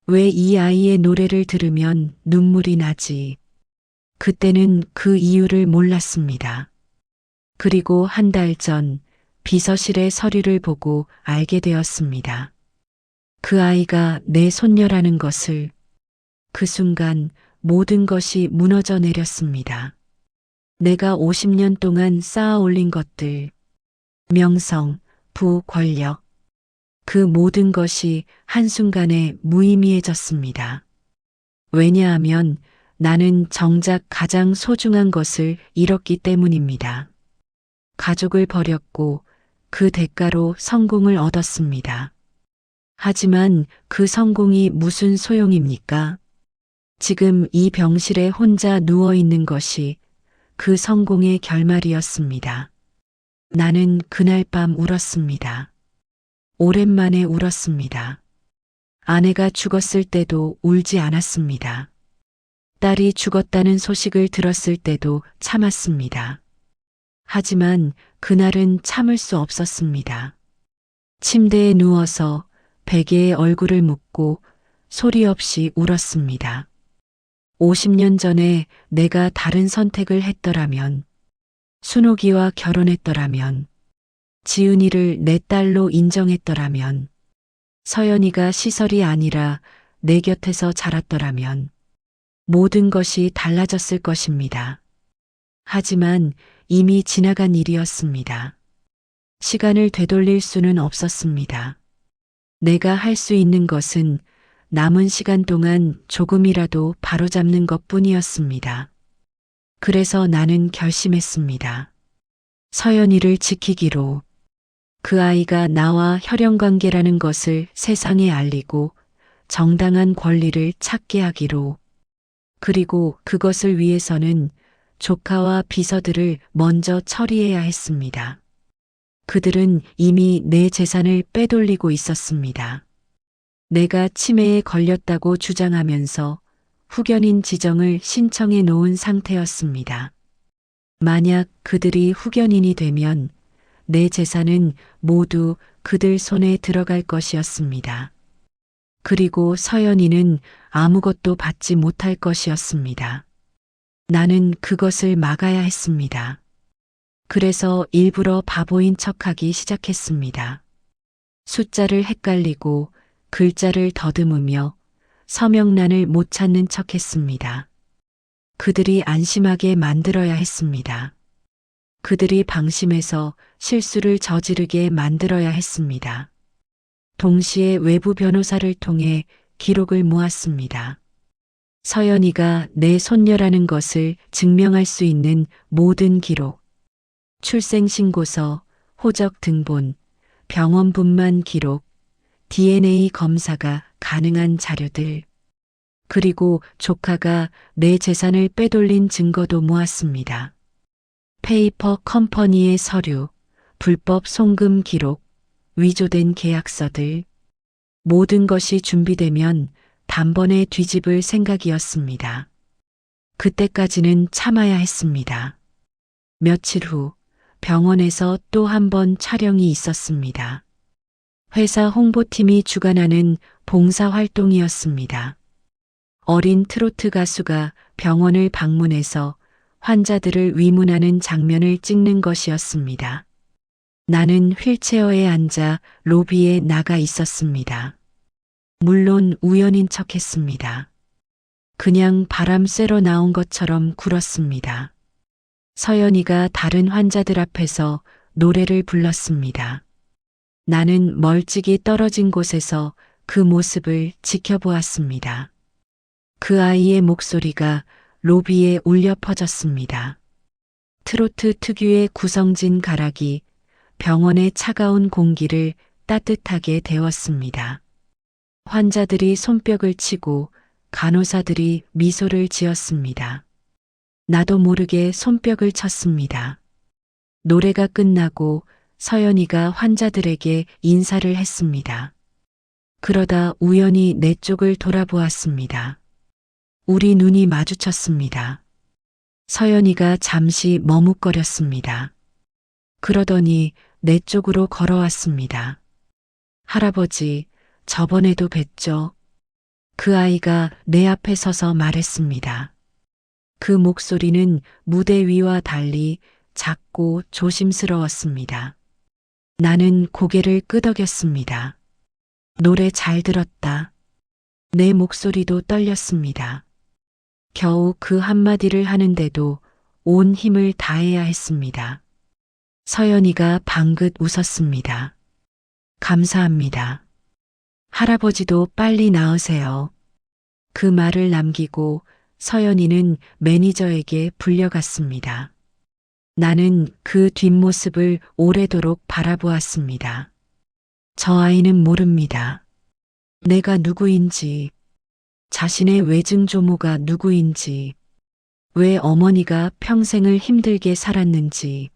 왜 이 아이의 노래를 들으면 눈물이 나지? 그때는 그 이유를 몰랐습니다. 그리고 한 달 전 비서실의 서류를 보고 알게 되었습니다. 그 아이가 내 손녀라는 것을. 그 순간 모든 것이 무너져 내렸습니다. 내가 50년 동안 쌓아 올린 것들, 명성, 부, 권력, 그 모든 것이 한순간에 무의미해졌습니다. 왜냐하면 나는 정작 가장 소중한 것을 잃었기 때문입니다. 가족을 버렸고 그 대가로 성공을 얻었습니다. 하지만 그 성공이 무슨 소용입니까? 지금 이 병실에 혼자 누워 있는 것이 그 성공의 결말이었습니다. 나는 그날 밤 울었습니다. 오랜만에 울었습니다. 아내가 죽었을 때도 울지 않았습니다. 딸이 죽었다는 소식을 들었을 때도 참았습니다. 하지만 그날은 참을 수 없었습니다. 침대에 누워서 베개에 얼굴을 묻고 소리 없이 울었습니다. 50년 전에 내가 다른 선택을 했더라면, 순옥이와 결혼했더라면, 지은이를 내 딸로 인정했더라면, 서연이가 시설이 아니라 내 곁에서 자랐더라면, 모든 것이 달라졌을 것입니다. 하지만 이미 지나간 일이었습니다. 시간을 되돌릴 수는 없었습니다. 내가 할 수 있는 것은 남은 시간 동안 조금이라도 바로잡는 것뿐이었습니다. 그래서 나는 결심했습니다. 서연이를 지키기로. 그 아이가 나와 혈연관계라는 것을 세상에 알리고 정당한 권리를 찾게 하기로. 그리고 그것을 위해서는 조카와 비서들을 먼저 처리해야 했습니다. 그들은 이미 내 재산을 빼돌리고 있었습니다. 내가 치매에 걸렸다고 주장하면서 후견인 지정을 신청해 놓은 상태였습니다. 만약 그들이 후견인이 되면 내 재산은 모두 그들 손에 들어갈 것이었습니다. 그리고 서연이는 아무것도 받지 못할 것이었습니다. 나는 그것을 막아야 했습니다. 그래서 일부러 바보인 척하기 시작했습니다. 숫자를 헷갈리고 글자를 더듬으며 서명란을 못 찾는 척했습니다. 그들이 안심하게 만들어야 했습니다. 그들이 방심해서 실수를 저지르게 만들어야 했습니다. 동시에 외부 변호사를 통해 기록을 모았습니다. 서연이가 내 손녀라는 것을 증명할 수 있는 모든 기록, 출생신고서, 호적 등본, 병원 분만 기록, DNA 검사가 가능한 자료들, 그리고 조카가 내 재산을 빼돌린 증거도 모았습니다. 페이퍼 컴퍼니의 서류, 불법 송금 기록, 위조된 계약서들, 모든 것이 준비되면 단번에 뒤집을 생각이었습니다. 그때까지는 참아야 했습니다. 며칠 후 병원에서 또 한 번 촬영이 있었습니다. 회사 홍보팀이 주관하는 봉사활동이었습니다. 어린 트로트 가수가 병원을 방문해서 환자들을 위문하는 장면을 찍는 것이었습니다. 나는 휠체어에 앉아 로비에 나가 있었습니다. 물론 우연인 척했습니다. 그냥 바람 쐬러 나온 것처럼 굴었습니다. 서연이가 다른 환자들 앞에서 노래를 불렀습니다. 나는 멀찍이 떨어진 곳에서 그 모습을 지켜보았습니다. 그 아이의 목소리가 로비에 울려 퍼졌습니다. 트로트 특유의 구성진 가락이 병원의 차가운 공기를 따뜻하게 데웠습니다. 환자들이 손뼉을 치고 간호사들이 미소를 지었습니다. 나도 모르게 손뼉을 쳤습니다. 노래가 끝나고 서연이가 환자들에게 인사를 했습니다. 그러다 우연히 내 쪽을 돌아보았습니다. 우리 눈이 마주쳤습니다. 서연이가 잠시 머뭇거렸습니다. 그러더니 내 쪽으로 걸어왔습니다. 할아버지, 저번에도 뵀죠? 그 아이가 내 앞에 서서 말했습니다. 그 목소리는 무대 위와 달리 작고 조심스러웠습니다. 나는 고개를 끄덕였습니다. 노래 잘 들었다. 내 목소리도 떨렸습니다. 겨우 그 한마디를 하는데도 온 힘을 다해야 했습니다. 서연이가 방긋 웃었습니다. 감사합니다. 할아버지도 빨리 나으세요. 그 말을 남기고 서연이는 매니저에게 불려갔습니다. 나는 그 뒷모습을 오래도록 바라보았습니다. 저 아이는 모릅니다. 내가 누구인지, 자신의 외증조모가 누구인지, 왜 어머니가 평생을 힘들게 살았는지,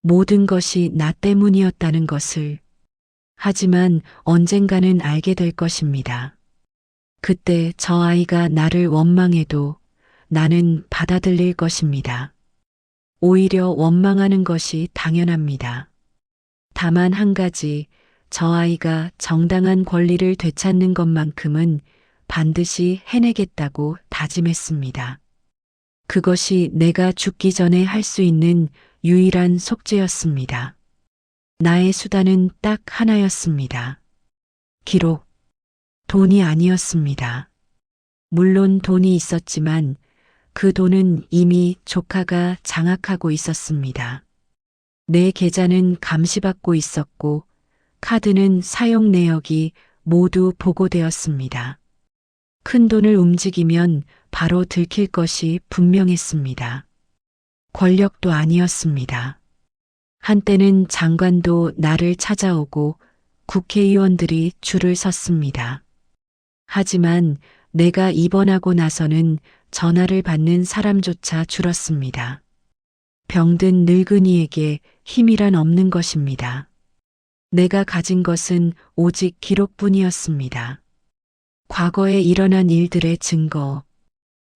모든 것이 나 때문이었다는 것을. 하지만 언젠가는 알게 될 것입니다. 그때 저 아이가 나를 원망해도 나는 받아들일 것입니다. 오히려 원망하는 것이 당연합니다. 다만 한 가지, 저 아이가 정당한 권리를 되찾는 것만큼은 반드시 해내겠다고 다짐했습니다. 그것이 내가 죽기 전에 할 수 있는 유일한 속죄였습니다. 나의 수단은 딱 하나였습니다. 기록. 돈이 아니었습니다. 물론 돈이 있었지만 그 돈은 이미 조카가 장악하고 있었습니다. 내 계좌는 감시받고 있었고 카드는 사용 내역이 모두 보고되었습니다. 큰 돈을 움직이면 바로 들킬 것이 분명했습니다. 권력도 아니었습니다. 한때는 장관도 나를 찾아오고 국회의원들이 줄을 섰습니다. 하지만 내가 입원하고 나서는 전화를 받는 사람조차 줄었습니다. 병든 늙은이에게 힘이란 없는 것입니다. 내가 가진 것은 오직 기록뿐이었습니다. 과거에 일어난 일들의 증거,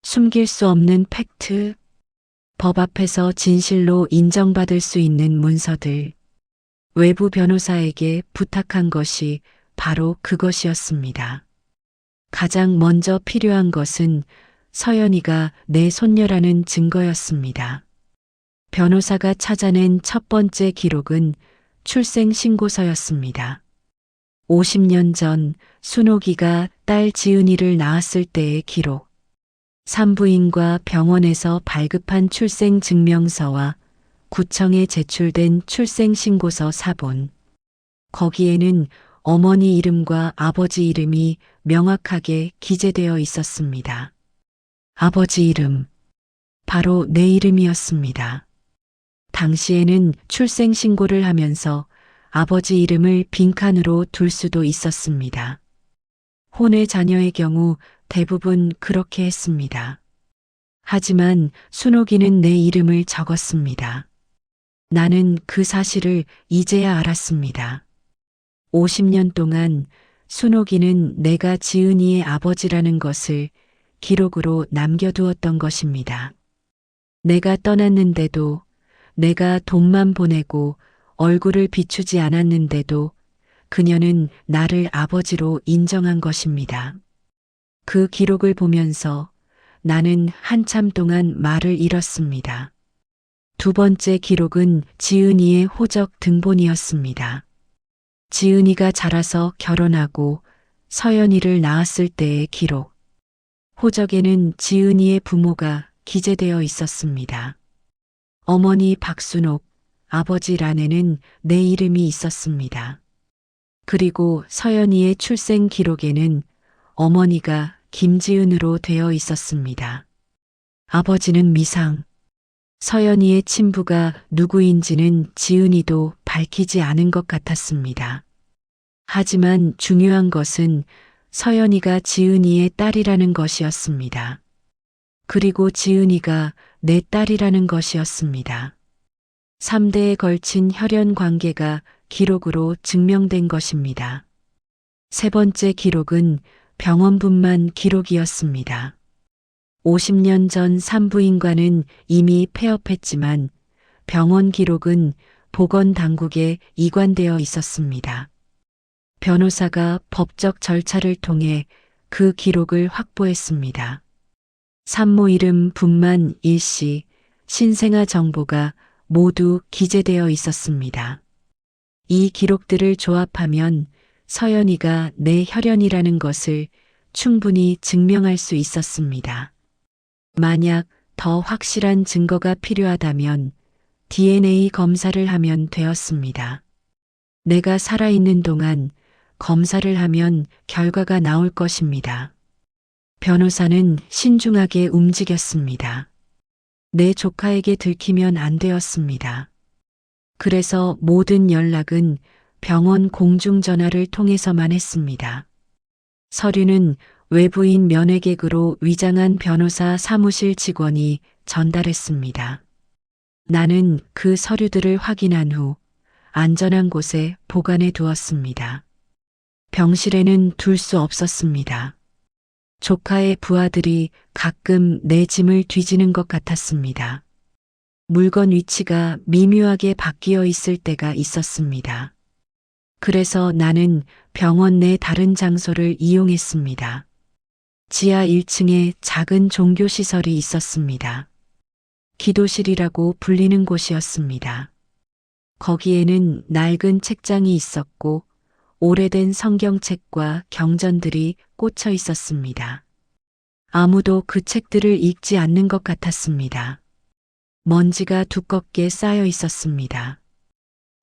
숨길 수 없는 팩트, 법 앞에서 진실로 인정받을 수 있는 문서들, 외부 변호사에게 부탁한 것이 바로 그것이었습니다. 가장 먼저 필요한 것은 서연이가 내 손녀라는 증거였습니다. 변호사가 찾아낸 첫 번째 기록은 출생신고서였습니다. 50년 전 순옥이가 딸 지은이를 낳았을 때의 기록, 산부인과 병원에서 발급한 출생증명서와 구청에 제출된 출생신고서 사본. 거기에는 어머니 이름과 아버지 이름이 명확하게 기재되어 있었습니다. 아버지 이름, 바로 내 이름이었습니다. 당시에는 출생신고를 하면서 아버지 이름을 빈칸으로 둘 수도 있었습니다. 혼외 자녀의 경우 대부분 그렇게 했습니다. 하지만 순옥이는 내 이름을 적었습니다. 나는 그 사실을 이제야 알았습니다. 50년 동안 순옥이는 내가 지은이의 아버지라는 것을 기록으로 남겨두었던 것입니다. 내가 떠났는데도, 내가 돈만 보내고 얼굴을 비추지 않았는데도 그녀는 나를 아버지로 인정한 것입니다. 그 기록을 보면서 나는 한참 동안 말을 잃었습니다. 두 번째 기록은 지은이의 호적 등본이었습니다. 지은이가 자라서 결혼하고 서연이를 낳았을 때의 기록. 호적에는 지은이의 부모가 기재되어 있었습니다. 어머니 박순옥, 아버지 란에는 내 이름이 있었습니다. 그리고 서연이의 출생 기록에는 어머니가 김지은으로 되어 있었습니다. 아버지는 미상. 서연이의 친부가 누구인지는 지은이도 밝히지 않은 것 같았습니다. 하지만 중요한 것은 서연이가 지은이의 딸이라는 것이었습니다. 그리고 지은이가 내 딸이라는 것이었습니다. 3대에 걸친 혈연 관계가 기록으로 증명된 것입니다. 세 번째 기록은 병원분만 기록이었습니다. 50년 전 산부인과는 이미 폐업했지만 병원 기록은 보건당국에 이관되어 있었습니다. 변호사가 법적 절차를 통해 그 기록을 확보했습니다. 산모 이름 분만 일시, 신생아 정보가 모두 기재되어 있었습니다. 이 기록들을 조합하면 서연이가 내 혈연이라는 것을 충분히 증명할 수 있었습니다. 만약 더 확실한 증거가 필요하다면 DNA 검사를 하면 되었습니다. 내가 살아있는 동안 검사를 하면 결과가 나올 것입니다. 변호사는 신중하게 움직였습니다. 내 조카에게 들키면 안 되었습니다. 그래서 모든 연락은 병원 공중전화를 통해서만 했습니다. 서류는 외부인 면회객으로 위장한 변호사 사무실 직원이 전달했습니다. 나는 그 서류들을 확인한 후 안전한 곳에 보관해 두었습니다. 병실에는 둘 수 없었습니다. 조카의 부하들이 가끔 내 짐을 뒤지는 것 같았습니다. 물건 위치가 미묘하게 바뀌어 있을 때가 있었습니다. 그래서 나는 병원 내 다른 장소를 이용했습니다. 지하 1층에 작은 종교시설이 있었습니다. 기도실이라고 불리는 곳이었습니다. 거기에는 낡은 책장이 있었고 오래된 성경책과 경전들이 꽂혀 있었습니다. 아무도 그 책들을 읽지 않는 것 같았습니다. 먼지가 두껍게 쌓여 있었습니다.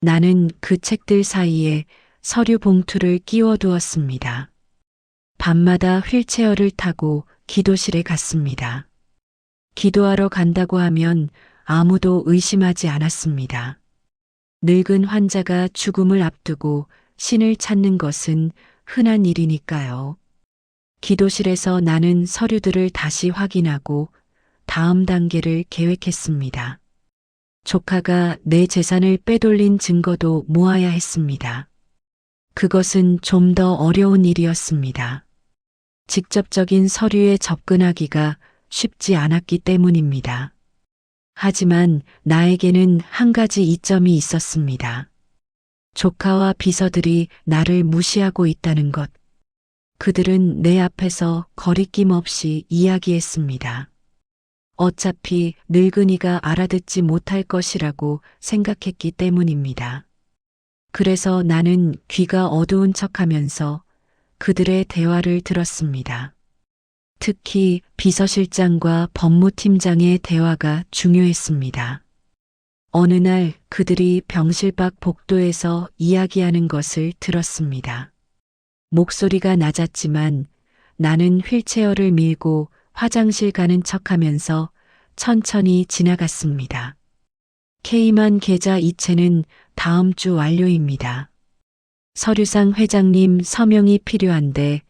나는 그 책들 사이에 서류 봉투를 끼워 두었습니다. 밤마다 휠체어를 타고 기도실에 갔습니다. 기도하러 간다고 하면 아무도 의심하지 않았습니다. 늙은 환자가 죽음을 앞두고 신을 찾는 것은 흔한 일이니까요. 기도실에서 나는 서류들을 다시 확인하고 다음 단계를 계획했습니다. 조카가 내 재산을 빼돌린 증거도 모아야 했습니다. 그것은 좀 더 어려운 일이었습니다. 직접적인 서류에 접근하기가 쉽지 않았기 때문입니다. 하지만 나에게는 한 가지 이점이 있었습니다. 조카와 비서들이 나를 무시하고 있다는 것. 그들은 내 앞에서 거리낌 없이 이야기했습니다. 어차피 늙은이가 알아듣지 못할 것이라고 생각했기 때문입니다. 그래서 나는 귀가 어두운 척하면서 그들의 대화를 들었습니다. 특히 비서실장과 법무팀장의 대화가 중요했습니다. 어느 날 그들이 병실 밖 복도에서 이야기하는 것을 들었습니다. 목소리가 낮았지만 나는 휠체어를 밀고 화장실 가는 척하면서 천천히 지나갔습니다. K만 계좌 이체는 다음 주 완료입니다. 서류상 회장님 서명이 필요한데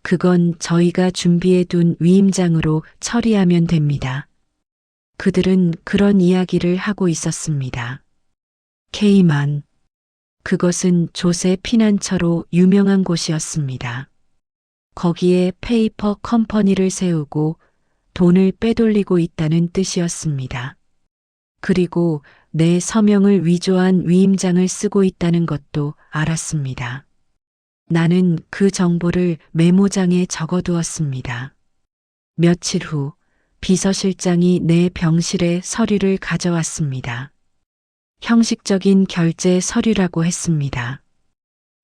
그건 저희가 준비해 둔 위임장으로 처리하면 됩니다. 그들은 그런 이야기를 하고 있었습니다. K만. 그것은 조세 피난처로 유명한 곳이었습니다. 거기에 페이퍼 컴퍼니를 세우고 돈을 빼돌리고 있다는 뜻이었습니다. 그리고 내 서명을 위조한 위임장을 쓰고 있다는 것도 알았습니다. 나는 그 정보를 메모장에 적어두었습니다. 며칠 후 비서실장이 내 병실에 서류를 가져왔습니다. 형식적인 결제 서류라고 했습니다.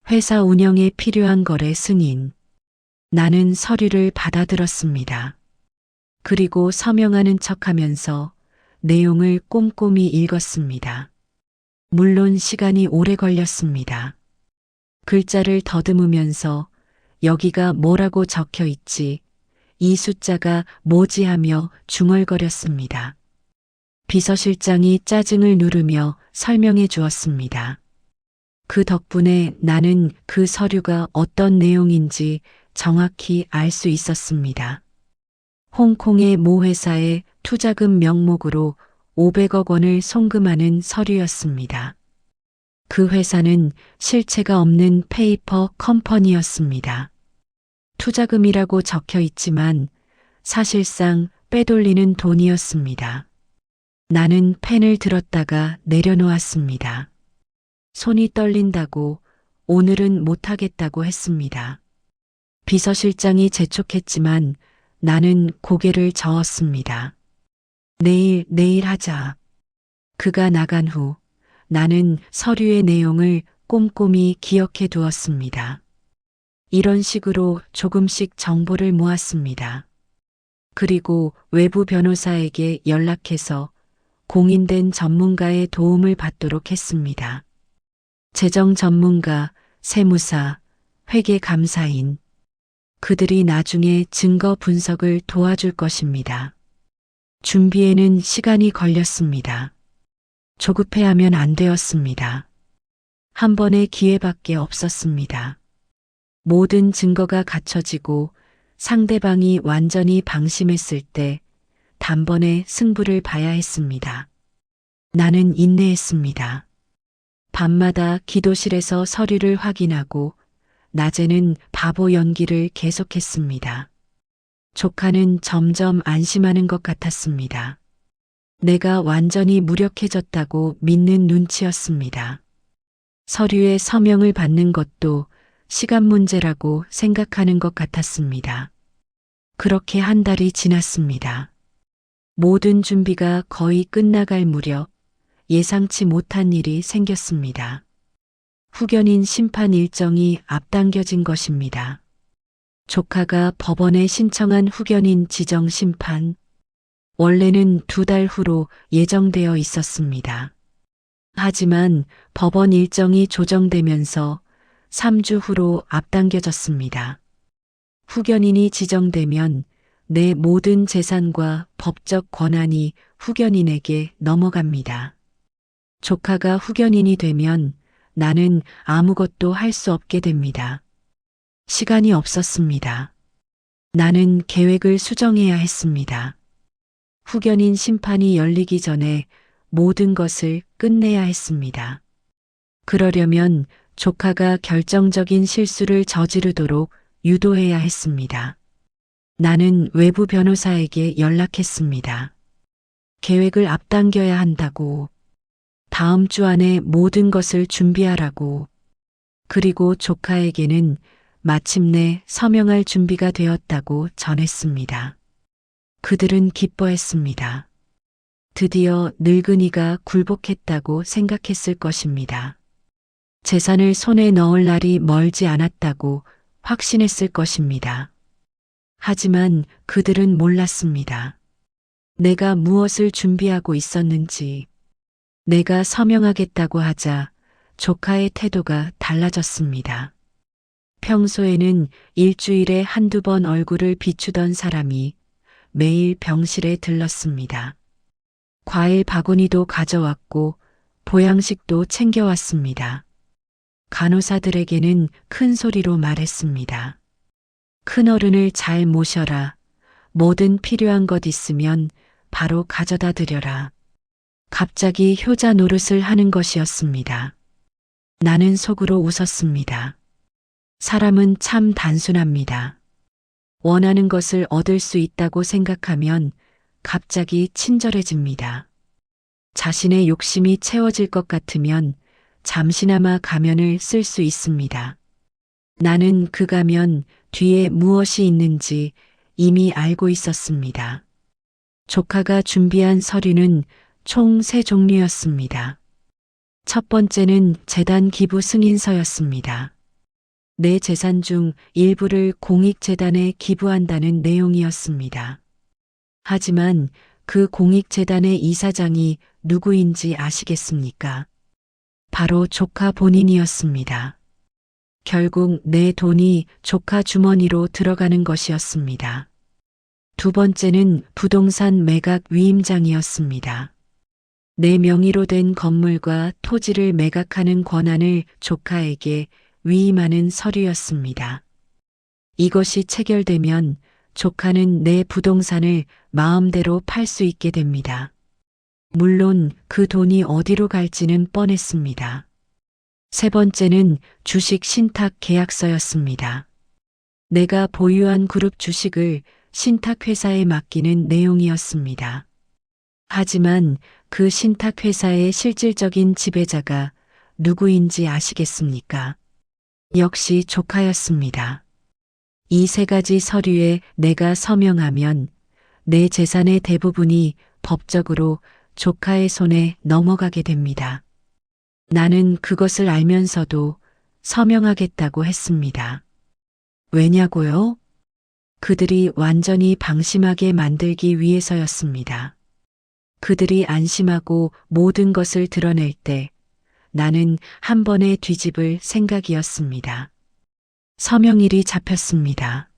회사 운영에 필요한 거래 승인. 나는 서류를 받아들었습니다. 그리고 서명하는 척하면서 내용을 꼼꼼히 읽었습니다. 물론 시간이 오래 걸렸습니다. 글자를 더듬으면서 여기가 뭐라고 적혀 있지, 이 숫자가 뭐지 하며 중얼거렸습니다. 비서실장이 짜증을 누르며 설명해 주었습니다. 그 덕분에 나는 그 서류가 어떤 내용인지 정확히 알 수 있었습니다. 홍콩의 모 회사의 투자금 명목으로 500억 원을 송금하는 서류였습니다. 그 회사는 실체가 없는 페이퍼 컴퍼니였습니다. 투자금이라고 적혀 있지만 사실상 빼돌리는 돈이었습니다. 나는 펜을 들었다가 내려놓았습니다. 손이 떨린다고 오늘은 못하겠다고 했습니다. 비서실장이 재촉했지만 나는 고개를 저었습니다. 내일 하자. 그가 나간 후 나는 서류의 내용을 꼼꼼히 기억해 두었습니다. 이런 식으로 조금씩 정보를 모았습니다. 그리고 외부 변호사에게 연락해서 공인된 전문가의 도움을 받도록 했습니다. 재정 전문가, 세무사, 회계 감사인. 그들이 나중에 증거 분석을 도와줄 것입니다. 준비에는 시간이 걸렸습니다. 조급해하면 안 되었습니다. 한 번의 기회밖에 없었습니다. 모든 증거가 갖춰지고 상대방이 완전히 방심했을 때 단번에 승부를 봐야 했습니다. 나는 인내했습니다. 밤마다 기도실에서 서류를 확인하고 낮에는 바보 연기를 계속했습니다. 조카는 점점 안심하는 것 같았습니다. 내가 완전히 무력해졌다고 믿는 눈치였습니다. 서류에 서명을 받는 것도 시간 문제라고 생각하는 것 같았습니다. 그렇게 한 달이 지났습니다. 모든 준비가 거의 끝나갈 무렵 예상치 못한 일이 생겼습니다. 후견인 심판 일정이 앞당겨진 것입니다. 조카가 법원에 신청한 후견인 지정 심판, 원래는 2달 후로 예정되어 있었습니다. 하지만 법원 일정이 조정되면서 3주 후로 앞당겨졌습니다. 후견인이 지정되면 내 모든 재산과 법적 권한이 후견인에게 넘어갑니다. 조카가 후견인이 되면 나는 아무것도 할 수 없게 됩니다. 시간이 없었습니다. 나는 계획을 수정해야 했습니다. 후견인 심판이 열리기 전에 모든 것을 끝내야 했습니다. 그러려면 조카가 결정적인 실수를 저지르도록 유도해야 했습니다. 나는 외부 변호사에게 연락했습니다. 계획을 앞당겨야 한다고, 다음 주 안에 모든 것을 준비하라고, 그리고 조카에게는 마침내 서명할 준비가 되었다고 전했습니다. 그들은 기뻐했습니다. 드디어 늙은이가 굴복했다고 생각했을 것입니다. 재산을 손에 넣을 날이 멀지 않았다고 확신했을 것입니다. 하지만 그들은 몰랐습니다. 내가 무엇을 준비하고 있었는지. 내가 서명하겠다고 하자 조카의 태도가 달라졌습니다. 평소에는 일주일에 한두 번 얼굴을 비추던 사람이 매일 병실에 들렀습니다. 과일 바구니도 가져왔고 보양식도 챙겨왔습니다. 간호사들에게는 큰 소리로 말했습니다. 큰어른을 잘 모셔라. 뭐든 필요한 것 있으면 바로 가져다 드려라. 갑자기 효자 노릇을 하는 것이었습니다. 나는 속으로 웃었습니다. 사람은 참 단순합니다. 원하는 것을 얻을 수 있다고 생각하면 갑자기 친절해집니다. 자신의 욕심이 채워질 것 같으면 잠시나마 가면을 쓸 수 있습니다. 나는 그 가면 뒤에 무엇이 있는지 이미 알고 있었습니다. 조카가 준비한 서류는 총 3종류였습니다. 첫 번째는 재단 기부 승인서였습니다. 내 재산 중 일부를 공익재단에 기부한다는 내용이었습니다. 하지만 그 공익재단의 이사장이 누구인지 아시겠습니까? 바로 조카 본인이었습니다. 결국 내 돈이 조카 주머니로 들어가는 것이었습니다. 두 번째는 부동산 매각 위임장이었습니다. 내 명의로 된 건물과 토지를 매각하는 권한을 조카에게 위임하는 서류였습니다. 이것이 체결되면 조카는 내 부동산을 마음대로 팔 수 있게 됩니다. 물론 그 돈이 어디로 갈지는 뻔했습니다. 세 번째는 주식 신탁 계약서였습니다. 내가 보유한 그룹 주식을 신탁회사에 맡기는 내용이었습니다. 하지만 그 신탁회사의 실질적인 지배자가 누구인지 아시겠습니까? 역시 조카였습니다. 이 세 가지 서류에 내가 서명하면 내 재산의 대부분이 법적으로 조카의 손에 넘어가게 됩니다. 나는 그것을 알면서도 서명하겠다고 했습니다. 왜냐고요? 그들이 완전히 방심하게 만들기 위해서였습니다. 그들이 안심하고 모든 것을 드러낼 때 나는 한 번에 뒤집을 생각이었습니다. 서명일이 잡혔습니다.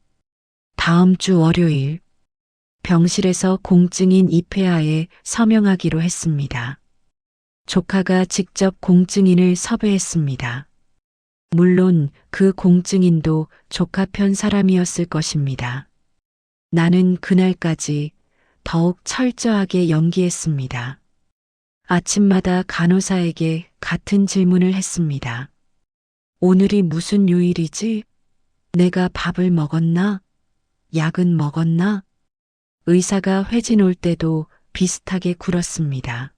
다음 주 월요일, 병실에서 공증인 입회하에 서명하기로 했습니다. 조카가 직접 공증인을 섭외했습니다. 물론 그 공증인도 조카 편 사람이었을 것입니다. 나는 그날까지 더욱 철저하게 연기했습니다. 아침마다 간호사에게 같은 질문을 했습니다. 오늘이 무슨 요일이지? 내가 밥을 먹었나? 약은 먹었나? 의사가 회진 올 때도 비슷하게 굴었습니다.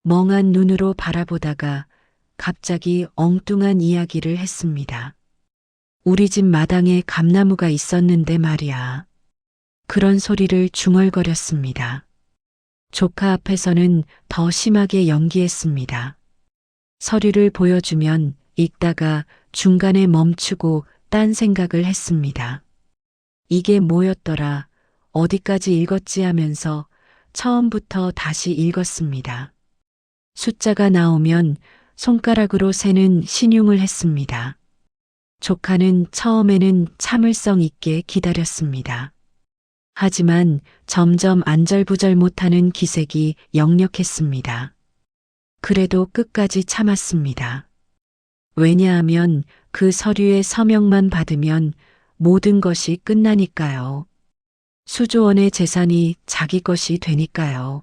멍한 눈으로 바라보다가 갑자기 엉뚱한 이야기를 했습니다. 우리 집 마당에 감나무가 있었는데 말이야. 그런 소리를 중얼거렸습니다. 조카 앞에서는 더 심하게 연기했습니다. 서류를 보여주면 읽다가 중간에 멈추고 딴 생각을 했습니다. 이게 뭐였더라? 어디까지 읽었지 하면서 처음부터 다시 읽었습니다. 숫자가 나오면 손가락으로 세는 신용을 했습니다. 조카는 처음에는 참을성 있게 기다렸습니다. 하지만 점점 안절부절 못하는 기색이 역력했습니다. 그래도 끝까지 참았습니다. 왜냐하면 그 서류의 서명만 받으면 모든 것이 끝나니까요. 수조 원의 재산이 자기 것이 되니까요.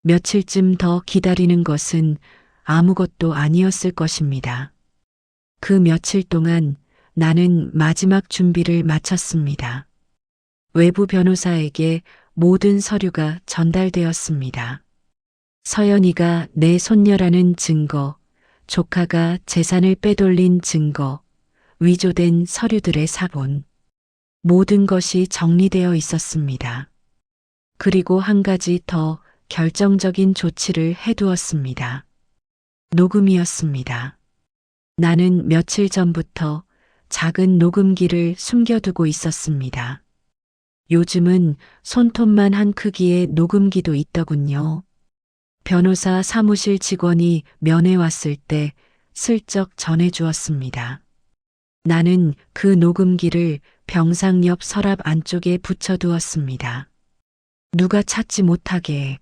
며칠쯤 더 기다리는 것은 아무것도 아니었을 것입니다. 그 며칠 동안 나는 마지막 준비를 마쳤습니다. 외부 변호사에게 모든 서류가 전달되었습니다. 서연이가 내 손녀라는 증거, 조카가 재산을 빼돌린 증거, 위조된 서류들의 사본, 모든 것이 정리되어 있었습니다. 그리고 한 가지 더 결정적인 조치를 해두었습니다. 녹음이었습니다. 나는 며칠 전부터 작은 녹음기를 숨겨두고 있었습니다. 요즘은 손톱만 한 크기의 녹음기도 있더군요. 변호사 사무실 직원이 면회 왔을 때 슬쩍 전해주었습니다. 나는 그 녹음기를 병상 옆 서랍 안쪽에 붙여두었습니다. 누가 찾지 못하게.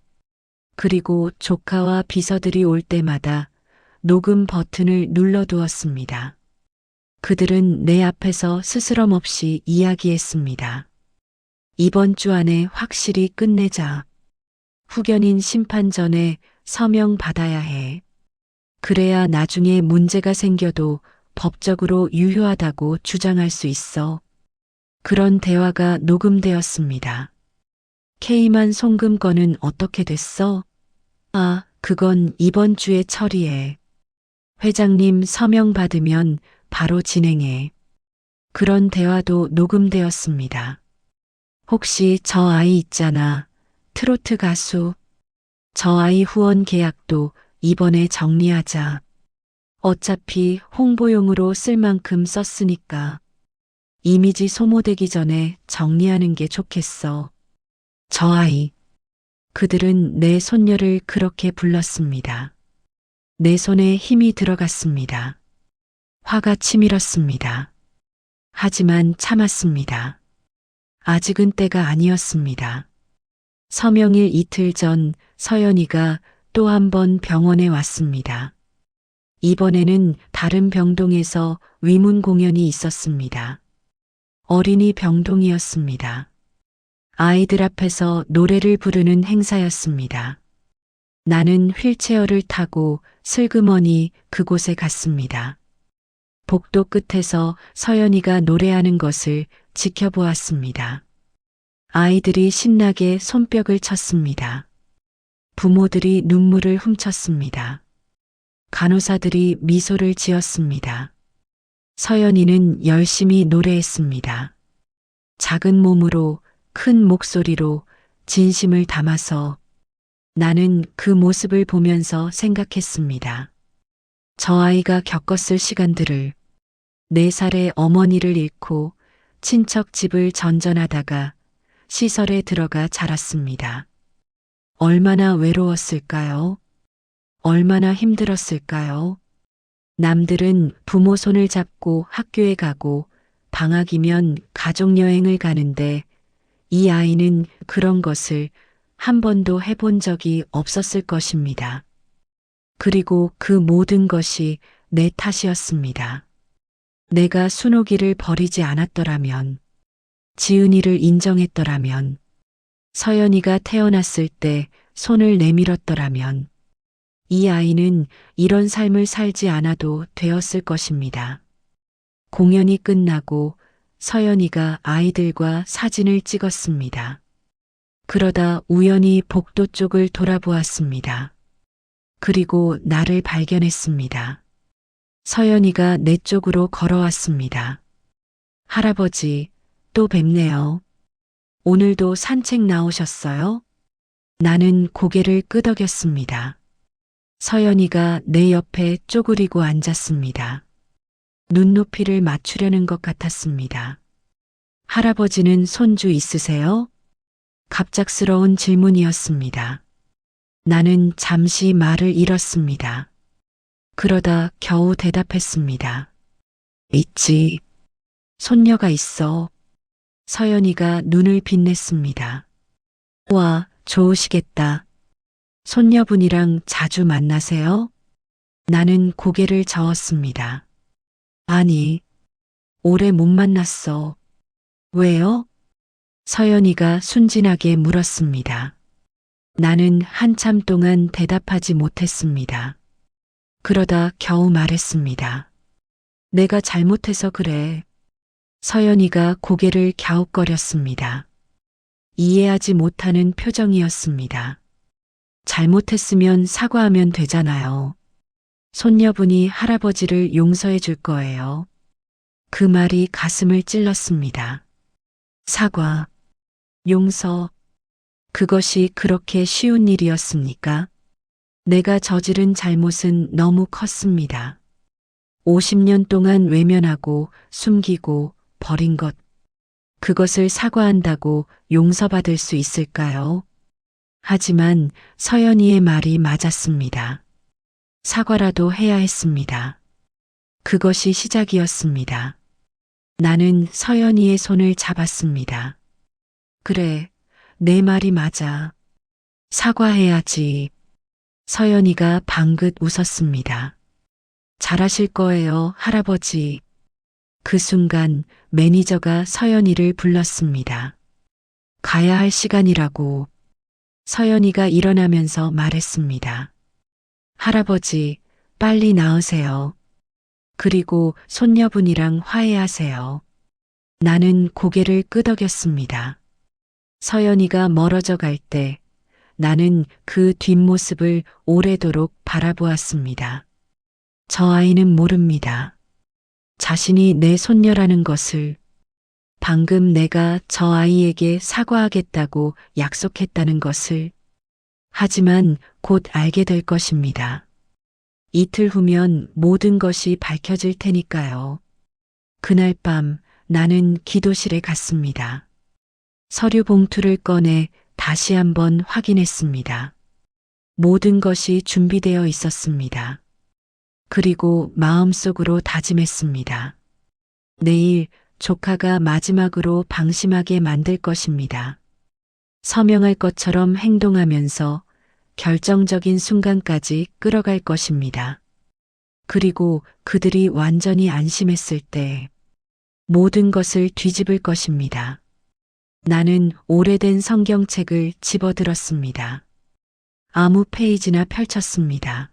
그리고 조카와 비서들이 올 때마다 녹음 버튼을 눌러두었습니다. 그들은 내 앞에서 스스럼 없이 이야기했습니다. 이번 주 안에 확실히 끝내자. 후견인 심판 전에 서명 받아야 해. 그래야 나중에 문제가 생겨도 법적으로 유효하다고 주장할 수 있어. 그런 대화가 녹음되었습니다. K만 송금 건은 어떻게 됐어? 아, 그건 이번 주에 처리해. 회장님 서명 받으면 바로 진행해. 그런 대화도 녹음되었습니다. 혹시 저 아이 있잖아. 트로트 가수. 저 아이 후원 계약도 이번에 정리하자. 어차피 홍보용으로 쓸 만큼 썼으니까. 이미지 소모되기 전에 정리하는 게 좋겠어. 저 아이. 그들은 내 손녀를 그렇게 불렀습니다. 내 손에 힘이 들어갔습니다. 화가 치밀었습니다. 하지만 참았습니다. 아직은 때가 아니었습니다. 서명일 이틀 전 서연이가 또 한 번 병원에 왔습니다. 이번에는 다른 병동에서 위문 공연이 있었습니다. 어린이 병동이었습니다. 아이들 앞에서 노래를 부르는 행사였습니다. 나는 휠체어를 타고 슬그머니 그곳에 갔습니다. 복도 끝에서 서연이가 노래하는 것을 지켜보았습니다. 아이들이 신나게 손뼉을 쳤습니다. 부모들이 눈물을 훔쳤습니다. 간호사들이 미소를 지었습니다. 서연이는 열심히 노래했습니다. 작은 몸으로 큰 목소리로 진심을 담아서 나는 그 모습을 보면서 생각했습니다. 저 아이가 겪었을 시간들을 4살의 어머니를 잃고 친척 집을 전전하다가 시설에 들어가 자랐습니다. 얼마나 외로웠을까요? 얼마나 힘들었을까요? 남들은 부모 손을 잡고 학교에 가고 방학이면 가족여행을 가는데 이 아이는 그런 것을 한 번도 해본 적이 없었을 것입니다. 그리고 그 모든 것이 내 탓이었습니다. 내가 순옥이를 버리지 않았더라면, 지은이를 인정했더라면, 서연이가 태어났을 때 손을 내밀었더라면, 이 아이는 이런 삶을 살지 않아도 되었을 것입니다. 공연이 끝나고 서연이가 아이들과 사진을 찍었습니다. 그러다 우연히 복도 쪽을 돌아보았습니다. 그리고 나를 발견했습니다. 서연이가 내 쪽으로 걸어왔습니다. 할아버지, 또 뵙네요. 오늘도 산책 나오셨어요? 나는 고개를 끄덕였습니다. 서연이가 내 옆에 쪼그리고 앉았습니다. 눈높이를 맞추려는 것 같았습니다. 할아버지는 손주 있으세요? 갑작스러운 질문이었습니다. 나는 잠시 말을 잃었습니다. 그러다 겨우 대답했습니다. 있지. 손녀가 있어. 서연이가 눈을 빛냈습니다. 와, 좋으시겠다. 손녀분이랑 자주 만나세요? 나는 고개를 저었습니다. 아니, 오래 못 만났어. 왜요? 서연이가 순진하게 물었습니다. 나는 한참 동안 대답하지 못했습니다. 그러다 겨우 말했습니다. 내가 잘못해서 그래. 서연이가 고개를 갸웃거렸습니다. 이해하지 못하는 표정이었습니다. 잘못했으면 사과하면 되잖아요. 손녀분이 할아버지를 용서해 줄 거예요. 그 말이 가슴을 찔렀습니다. 사과, 용서, 그것이 그렇게 쉬운 일이었습니까? 내가 저지른 잘못은 너무 컸습니다. 50년 동안 외면하고 숨기고 버린 것, 그것을 사과한다고 용서받을 수 있을까요? 하지만 서연이의 말이 맞았습니다. 사과라도 해야 했습니다. 그것이 시작이었습니다. 나는 서연이의 손을 잡았습니다. 그래, 내 말이 맞아. 사과해야지. 서연이가 방긋 웃었습니다. 잘하실 거예요, 할아버지. 그 순간 매니저가 서연이를 불렀습니다. 가야 할 시간이라고. 서연이가 일어나면서 말했습니다. 할아버지, 빨리 나으세요. 그리고 손녀분이랑 화해하세요. 나는 고개를 끄덕였습니다. 서연이가 멀어져 갈 때 나는 그 뒷모습을 오래도록 바라보았습니다. 저 아이는 모릅니다. 자신이 내 손녀라는 것을, 방금 내가 저 아이에게 사과하겠다고 약속했다는 것을. 하지만 곧 알게 될 것입니다. 이틀 후면 모든 것이 밝혀질 테니까요. 그날 밤 나는 기도실에 갔습니다. 서류 봉투를 꺼내 다시 한번 확인했습니다. 모든 것이 준비되어 있었습니다. 그리고 마음속으로 다짐했습니다. 내일 조카가 마지막으로 방심하게 만들 것입니다. 서명할 것처럼 행동하면서 결정적인 순간까지 끌어갈 것입니다. 그리고 그들이 완전히 안심했을 때 모든 것을 뒤집을 것입니다. 나는 오래된 성경책을 집어들었습니다. 아무 페이지나 펼쳤습니다.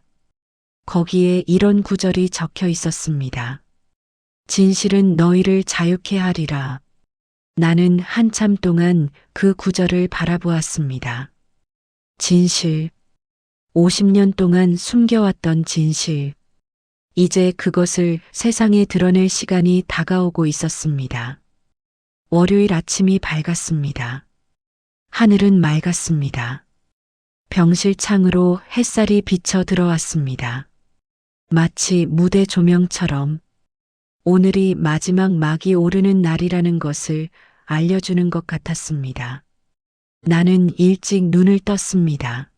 거기에 이런 구절이 적혀 있었습니다. 진실은 너희를 자유케 하리라. 나는 한참 동안 그 구절을 바라보았습니다. 진실. 50년 동안 숨겨왔던 진실. 이제 그것을 세상에 드러낼 시간이 다가오고 있었습니다. 월요일 아침이 밝았습니다. 하늘은 맑았습니다. 병실 창으로 햇살이 비쳐 들어왔습니다. 마치 무대 조명처럼 오늘이 마지막 막이 오르는 날이라는 것을 알려주는 것 같았습니다. 나는 일찍 눈을 떴습니다.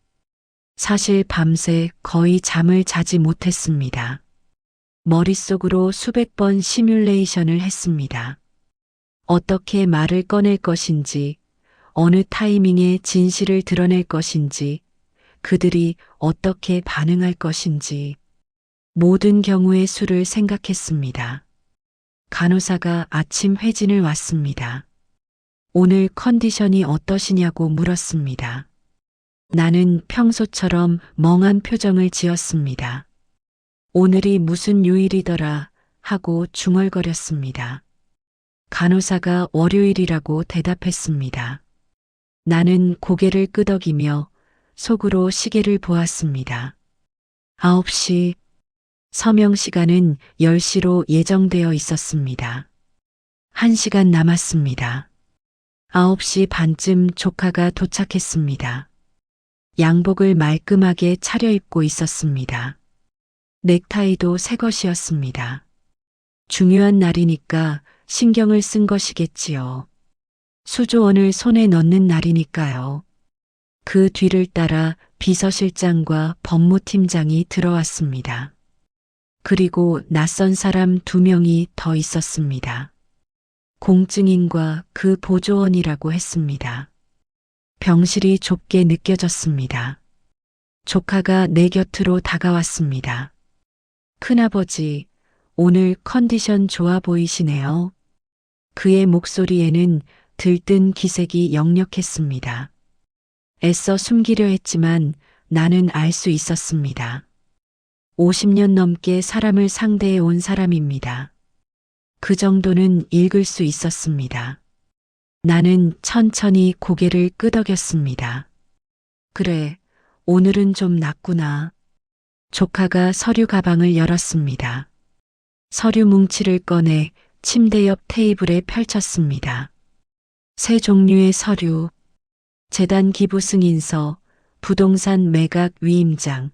사실 밤새 거의 잠을 자지 못했습니다. 머릿속으로 수백 번 시뮬레이션을 했습니다. 어떻게 말을 꺼낼 것인지, 어느 타이밍에 진실을 드러낼 것인지, 그들이 어떻게 반응할 것인지, 모든 경우의 수를 생각했습니다. 간호사가 아침 회진을 왔습니다. 오늘 컨디션이 어떠시냐고 물었습니다. 나는 평소처럼 멍한 표정을 지었습니다. 오늘이 무슨 요일이더라 하고 중얼거렸습니다. 간호사가 월요일이라고 대답했습니다. 나는 고개를 끄덕이며 속으로 시계를 보았습니다. 9시, 서명 시간은 10시로 예정되어 있었습니다. 1시간 남았습니다. 9시 반쯤 조카가 도착했습니다. 양복을 말끔하게 차려입고 있었습니다. 넥타이도 새 것이었습니다. 중요한 날이니까 신경을 쓴 것이겠지요. 수조원을 손에 넣는 날이니까요. 그 뒤를 따라 비서실장과 법무팀장이 들어왔습니다. 그리고 낯선 사람 2명이 더 있었습니다. 공증인과 그 보조원이라고 했습니다. 병실이 좁게 느껴졌습니다. 조카가 내 곁으로 다가왔습니다. 큰아버지, 오늘 컨디션 좋아 보이시네요. 그의 목소리에는 들뜬 기색이 역력했습니다. 애써 숨기려 했지만 나는 알 수 있었습니다. 50년 넘게 사람을 상대해 온 사람입니다. 그 정도는 읽을 수 있었습니다. 나는 천천히 고개를 끄덕였습니다. 그래, 오늘은 좀 낫구나. 조카가 서류 가방을 열었습니다. 서류 뭉치를 꺼내 침대 옆 테이블에 펼쳤습니다. 세 종류의 서류, 재단 기부 승인서, 부동산 매각 위임장,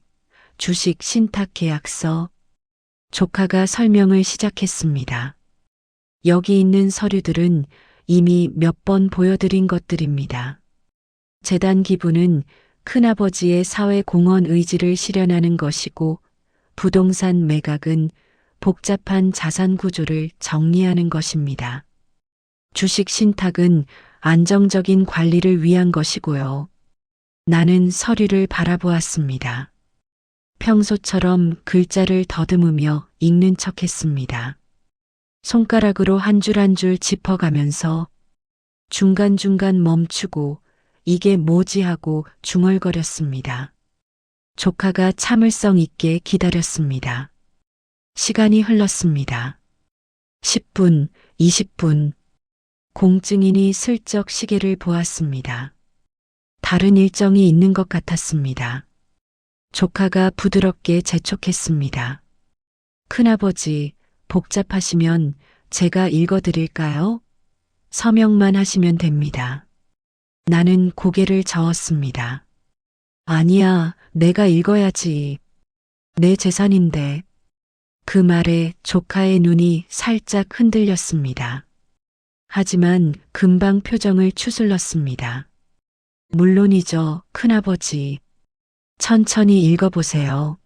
주식 신탁 계약서. 조카가 설명을 시작했습니다. 여기 있는 서류들은 이미 몇 번 보여드린 것들입니다. 재단 기부는 큰아버지의 사회공헌 의지를 실현하는 것이고, 부동산 매각은 복잡한 자산 구조를 정리하는 것입니다. 주식 신탁은 안정적인 관리를 위한 것이고요. 나는 서류를 바라보았습니다. 평소처럼 글자를 더듬으며 읽는 척했습니다. 손가락으로 한 줄 한 줄 짚어가면서 중간중간 멈추고 이게 뭐지 하고 중얼거렸습니다. 조카가 참을성 있게 기다렸습니다. 시간이 흘렀습니다. 10분, 20분. 공증인이 슬쩍 시계를 보았습니다. 다른 일정이 있는 것 같았습니다. 조카가 부드럽게 재촉했습니다. 큰아버지, 복잡하시면 제가 읽어드릴까요? 서명만 하시면 됩니다. 나는 고개를 저었습니다. 아니야, 내가 읽어야지. 내 재산인데. 그 말에 조카의 눈이 살짝 흔들렸습니다. 하지만 금방 표정을 추슬렀습니다. 물론이죠, 큰아버지. 천천히 읽어보세요.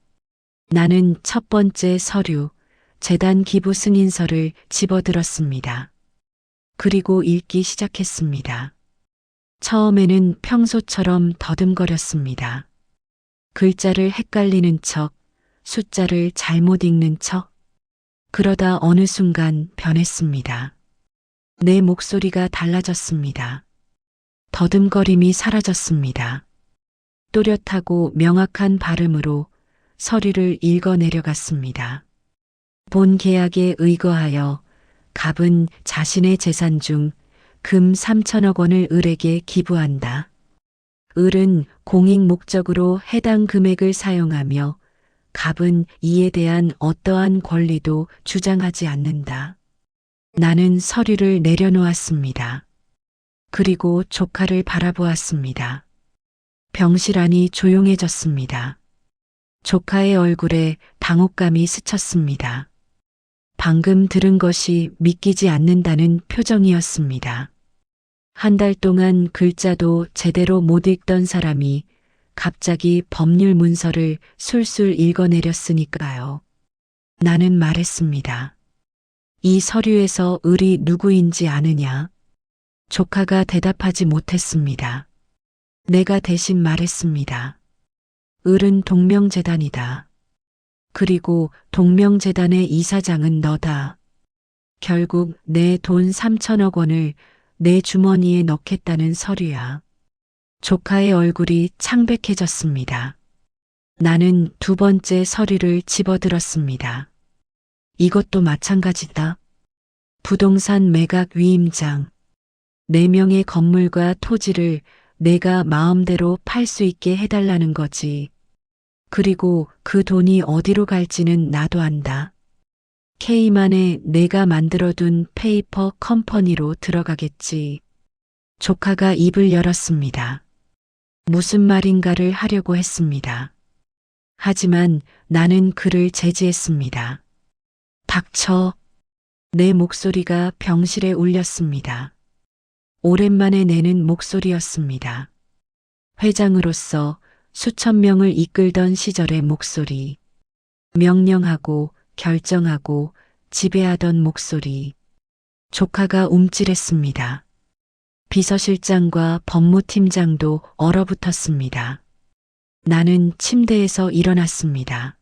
나는 첫 번째 서류, 재단 기부 승인서를 집어들었습니다. 그리고 읽기 시작했습니다. 처음에는 평소처럼 더듬거렸습니다. 글자를 헷갈리는 척, 숫자를 잘못 읽는 척. 그러다 어느 순간 변했습니다. 내 목소리가 달라졌습니다. 더듬거림이 사라졌습니다. 또렷하고 명확한 발음으로 서류를 읽어 내려갔습니다. 본 계약에 의거하여 갑은 자신의 재산 중 금 3천억 원을 을에게 기부한다. 을은 공익 목적으로 해당 금액을 사용하며 갑은 이에 대한 어떠한 권리도 주장하지 않는다. 나는 서류를 내려놓았습니다. 그리고 조카를 바라보았습니다. 병실 안이 조용해졌습니다. 조카의 얼굴에 당혹감이 스쳤습니다. 방금 들은 것이 믿기지 않는다는 표정이었습니다. 한 달 동안 글자도 제대로 못 읽던 사람이 갑자기 법률 문서를 술술 읽어내렸으니까요. 나는 말했습니다. 이 서류에서 을이 누구인지 아느냐? 조카가 대답하지 못했습니다. 내가 대신 말했습니다. 을은 동명재단이다. 그리고 동명재단의 이사장은 너다. 결국 내 돈 3천억 원을 내 주머니에 넣겠다는 서류야. 조카의 얼굴이 창백해졌습니다. 나는 두 번째 서류를 집어들었습니다. 이것도 마찬가지다. 부동산 매각 위임장. 4명의 건물과 토지를 내가 마음대로 팔 수 있게 해달라는 거지. 그리고 그 돈이 어디로 갈지는 나도 안다. K만에 내가 만들어둔 페이퍼 컴퍼니로 들어가겠지. 조카가 입을 열었습니다. 무슨 말인가를 하려고 했습니다. 하지만 나는 그를 제지했습니다. 닥쳐. 내 목소리가 병실에 울렸습니다. 오랜만에 내는 목소리였습니다. 회장으로서 수천 명을 이끌던 시절의 목소리. 명령하고 결정하고 지배하던 목소리. 조카가 움찔했습니다. 비서실장과 법무팀장도 얼어붙었습니다. 나는 침대에서 일어났습니다.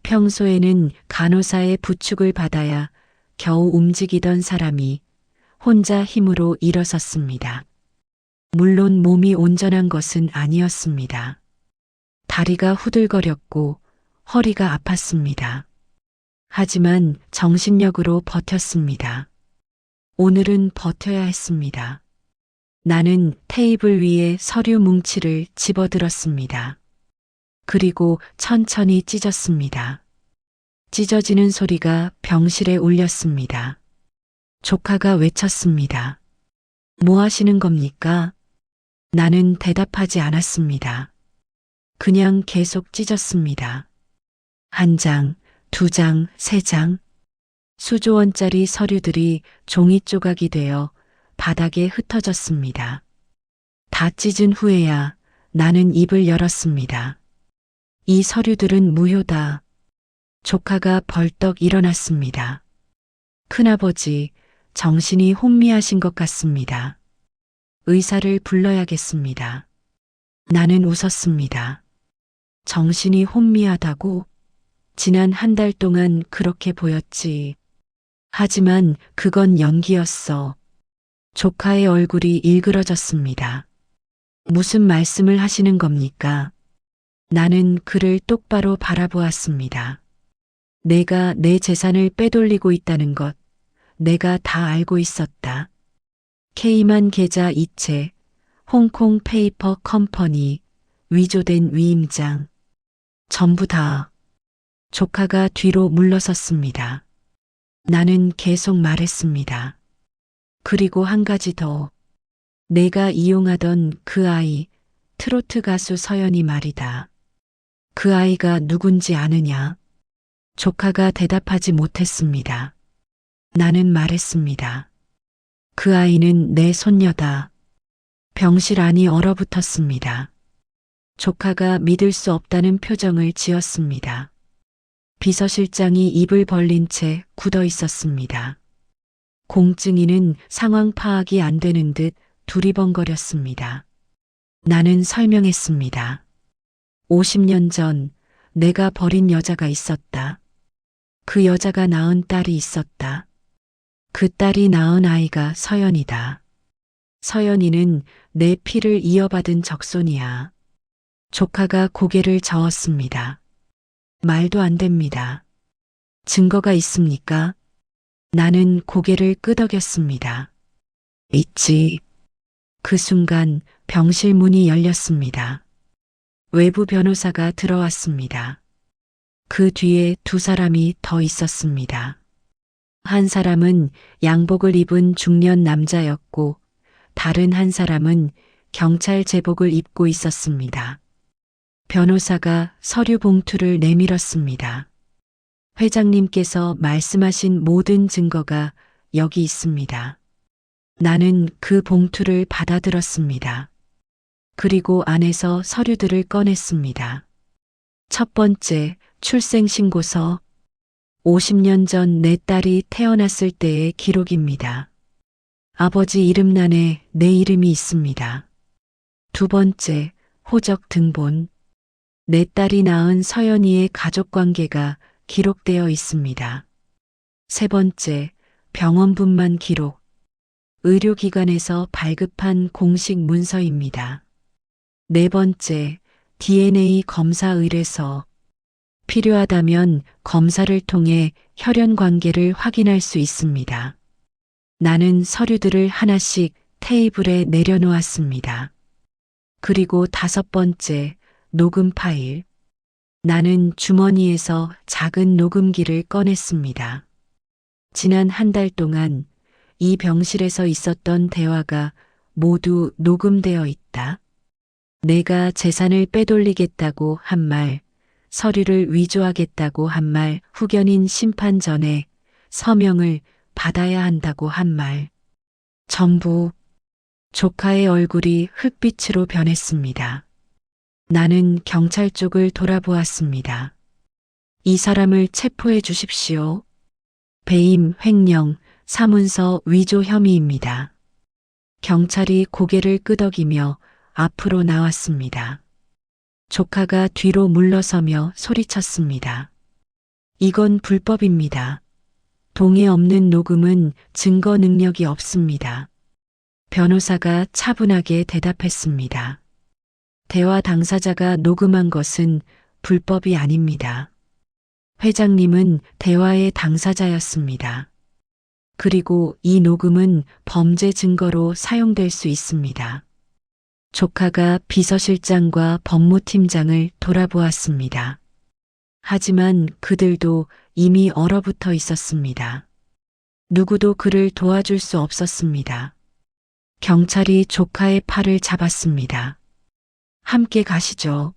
평소에는 간호사의 부축을 받아야 겨우 움직이던 사람이 혼자 힘으로 일어섰습니다. 물론 몸이 온전한 것은 아니었습니다. 다리가 후들거렸고 허리가 아팠습니다. 하지만 정신력으로 버텼습니다. 오늘은 버텨야 했습니다. 나는 테이블 위에 서류 뭉치를 집어들었습니다. 그리고 천천히 찢었습니다. 찢어지는 소리가 병실에 울렸습니다. 조카가 외쳤습니다. 뭐 하시는 겁니까? 나는 대답하지 않았습니다. 그냥 계속 찢었습니다. 1장, 2장, 3장. 수조 원짜리 서류들이 종이 조각이 되어 바닥에 흩어졌습니다. 다 찢은 후에야 나는 입을 열었습니다. 이 서류들은 무효다. 조카가 벌떡 일어났습니다. 큰아버지, 정신이 혼미하신 것 같습니다. 의사를 불러야겠습니다. 나는 웃었습니다. 정신이 혼미하다고? 지난 한 달 동안 그렇게 보였지. 하지만 그건 연기였어. 조카의 얼굴이 일그러졌습니다. 무슨 말씀을 하시는 겁니까? 나는 그를 똑바로 바라보았습니다. 내가 내 재산을 빼돌리고 있다는 것, 내가 다 알고 있었다. K만 계좌 이체, 홍콩 페이퍼 컴퍼니, 위조된 위임장. 전부 다. 조카가 뒤로 물러섰습니다. 나는 계속 말했습니다. 그리고 한 가지 더. 내가 이용하던 그 아이, 트로트 가수 서연이 말이다. 그 아이가 누군지 아느냐? 조카가 대답하지 못했습니다. 나는 말했습니다. 그 아이는 내 손녀다. 병실 안이 얼어붙었습니다. 조카가 믿을 수 없다는 표정을 지었습니다. 비서실장이 입을 벌린 채 굳어 있었습니다. 공증인은 상황 파악이 안 되는 듯 두리번거렸습니다. 나는 설명했습니다. 50년 전 내가 버린 여자가 있었다. 그 여자가 낳은 딸이 있었다. 그 딸이 낳은 아이가 서연이다. 서연이는 내 피를 이어받은 적손이야. 조카가 고개를 저었습니다. 말도 안 됩니다. 증거가 있습니까? 나는 고개를 끄덕였습니다. 있지. 그 순간 병실 문이 열렸습니다. 외부 변호사가 들어왔습니다. 그 뒤에 두 사람이 더 있었습니다. 한 사람은 양복을 입은 중년 남자였고 다른 한 사람은 경찰 제복을 입고 있었습니다. 변호사가 서류 봉투를 내밀었습니다. 회장님께서 말씀하신 모든 증거가 여기 있습니다. 나는 그 봉투를 받아들었습니다. 그리고 안에서 서류들을 꺼냈습니다. 첫 번째, 출생신고서. 50년 전 내 딸이 태어났을 때의 기록입니다. 아버지 이름란에 내 이름이 있습니다. 두 번째, 호적 등본. 내 딸이 낳은 서연이의 가족관계가 기록되어 있습니다. 세 번째, 병원분만 기록. 의료기관에서 발급한 공식 문서입니다. 네 번째, DNA 검사 의뢰서. 필요하다면 검사를 통해 혈연 관계를 확인할 수 있습니다. 나는 서류들을 하나씩 테이블에 내려놓았습니다. 그리고 다섯 번째, 녹음 파일. 나는 주머니에서 작은 녹음기를 꺼냈습니다. 지난 한 달 동안 이 병실에서 있었던 대화가 모두 녹음되어 있다. 내가 재산을 빼돌리겠다고 한 말, 서류를 위조하겠다고 한 말, 후견인 심판 전에 서명을 받아야 한다고 한 말. 전부. 조카의 얼굴이 흙빛으로 변했습니다. 나는 경찰 쪽을 돌아보았습니다. 이 사람을 체포해 주십시오. 배임, 횡령, 사문서 위조 혐의입니다. 경찰이 고개를 끄덕이며 앞으로 나왔습니다. 조카가 뒤로 물러서며 소리쳤습니다. 이건 불법입니다. 동의 없는 녹음은 증거 능력이 없습니다. 변호사가 차분하게 대답했습니다. 대화 당사자가 녹음한 것은 불법이 아닙니다. 회장님은 대화의 당사자였습니다. 그리고 이 녹음은 범죄 증거로 사용될 수 있습니다. 조카가 비서실장과 법무팀장을 돌아보았습니다. 하지만 그들도 이미 얼어붙어 있었습니다. 누구도 그를 도와줄 수 없었습니다. 경찰이 조카의 팔을 잡았습니다. 함께 가시죠.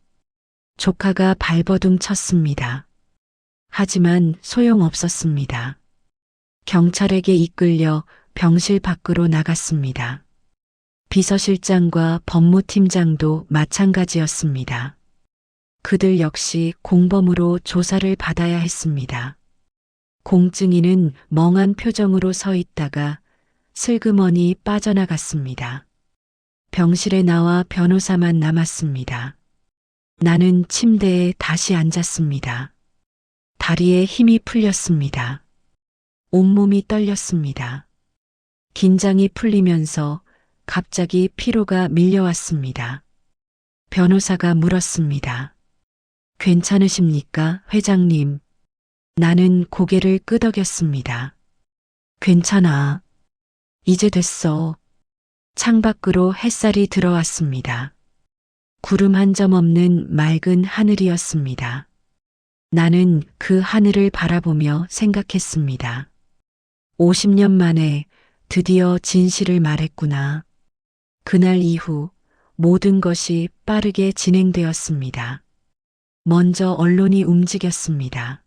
조카가 발버둥 쳤습니다. 하지만 소용없었습니다. 경찰에게 이끌려 병실 밖으로 나갔습니다. 비서실장과 법무팀장도 마찬가지였습니다. 그들 역시 공범으로 조사를 받아야 했습니다. 공증인은 멍한 표정으로 서 있다가 슬그머니 빠져나갔습니다. 병실에 나와 변호사만 남았습니다. 나는 침대에 다시 앉았습니다. 다리에 힘이 풀렸습니다. 온몸이 떨렸습니다. 긴장이 풀리면서 갑자기 피로가 밀려왔습니다. 변호사가 물었습니다. 괜찮으십니까, 회장님? 나는 고개를 끄덕였습니다. 괜찮아. 이제 됐어. 창밖으로 햇살이 들어왔습니다. 구름 한 점 없는 맑은 하늘이었습니다. 나는 그 하늘을 바라보며 생각했습니다. 50년 만에 드디어 진실을 말했구나. 그날 이후 모든 것이 빠르게 진행되었습니다. 먼저 언론이 움직였습니다.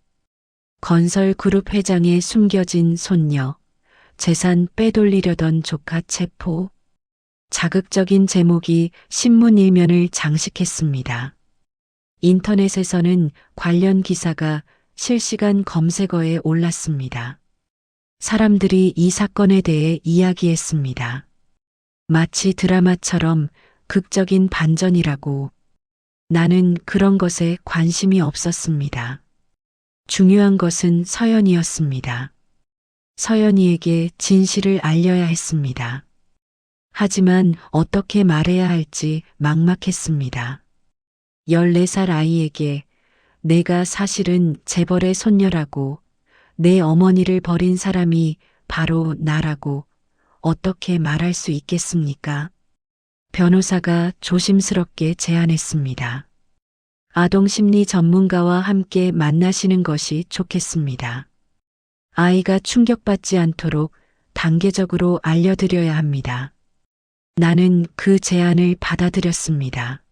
건설그룹 회장의 숨겨진 손녀, 재산 빼돌리려던 조카 체포. 자극적인 제목이 신문 일면을 장식했습니다. 인터넷에서는 관련 기사가 실시간 검색어에 올랐습니다. 사람들이 이 사건에 대해 이야기했습니다. 마치 드라마처럼 극적인 반전이라고. 나는 그런 것에 관심이 없었습니다. 중요한 것은 서연이었습니다. 서연이에게 진실을 알려야 했습니다. 하지만 어떻게 말해야 할지 막막했습니다. 14살 아이에게 내가 사실은 재벌의 손녀라고, 내 어머니를 버린 사람이 바로 나라고 어떻게 말할 수 있겠습니까? 변호사가 조심스럽게 제안했습니다. 아동심리 전문가와 함께 만나시는 것이 좋겠습니다. 아이가 충격받지 않도록 단계적으로 알려드려야 합니다. 나는 그 제안을 받아들였습니다.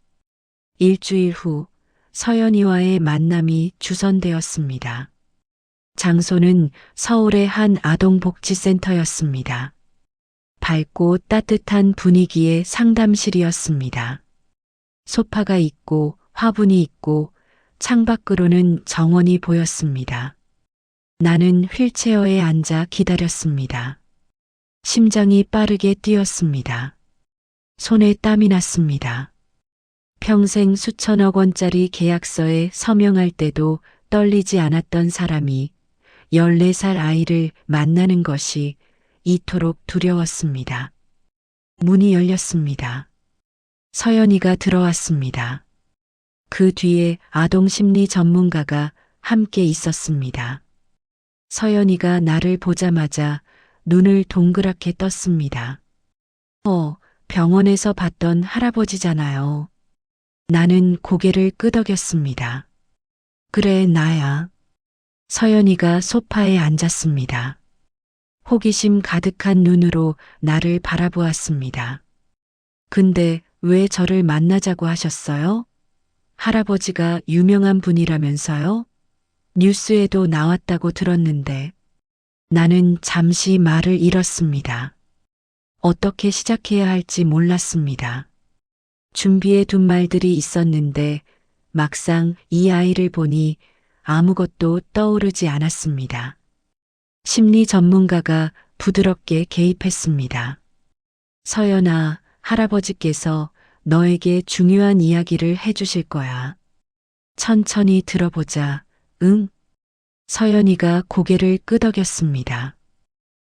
일주일 후 서연이와의 만남이 주선되었습니다. 장소는 서울의 한 아동복지센터였습니다. 밝고 따뜻한 분위기의 상담실이었습니다. 소파가 있고 화분이 있고 창밖으로는 정원이 보였습니다. 나는 휠체어에 앉아 기다렸습니다. 심장이 빠르게 뛰었습니다. 손에 땀이 났습니다. 평생 수천억 원짜리 계약서에 서명할 때도 떨리지 않았던 사람이 14살 아이를 만나는 것이 이토록 두려웠습니다. 문이 열렸습니다. 서연이가 들어왔습니다. 그 뒤에 아동심리 전문가가 함께 있었습니다. 서연이가 나를 보자마자 눈을 동그랗게 떴습니다. 병원에서 봤던 할아버지잖아요. 나는 고개를 끄덕였습니다. 그래, 나야. 서연이가 소파에 앉았습니다. 호기심 가득한 눈으로 나를 바라보았습니다. 근데 왜 저를 만나자고 하셨어요? 할아버지가 유명한 분이라면서요? 뉴스에도 나왔다고 들었는데. 나는 잠시 말을 잃었습니다. 어떻게 시작해야 할지 몰랐습니다. 준비해 둔 말들이 있었는데 막상 이 아이를 보니 아무것도 떠오르지 않았습니다. 심리 전문가가 부드럽게 개입했습니다. 서연아, 할아버지께서 너에게 중요한 이야기를 해주실 거야. 천천히 들어보자. 응? 서연이가 고개를 끄덕였습니다.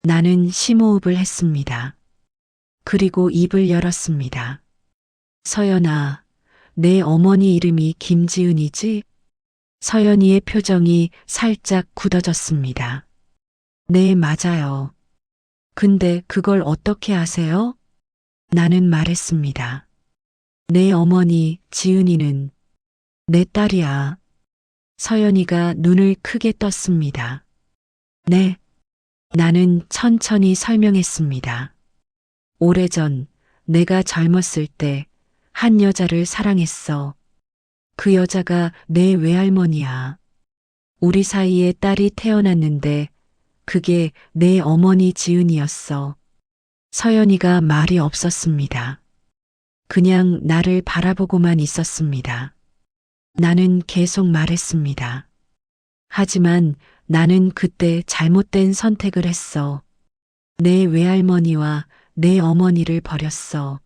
나는 심호흡을 했습니다. 그리고 입을 열었습니다. 서연아, 내 어머니 이름이 김지은이지? 서연이의 표정이 살짝 굳어졌습니다. 네, 맞아요. 근데 그걸 어떻게 아세요? 나는 말했습니다. 내 어머니 지은이는 내 딸이야. 서연이가 눈을 크게 떴습니다. 네. 나는 천천히 설명했습니다. 오래전 내가 젊었을 때 한 여자를 사랑했어. 그 여자가 내 외할머니야. 우리 사이에 딸이 태어났는데 그게 내 어머니 지은이었어. 서연이가 말이 없었습니다. 그냥 나를 바라보고만 있었습니다. 나는 계속 말했습니다. 하지만 나는 그때 잘못된 선택을 했어. 내 외할머니와 내 어머니를 버렸어.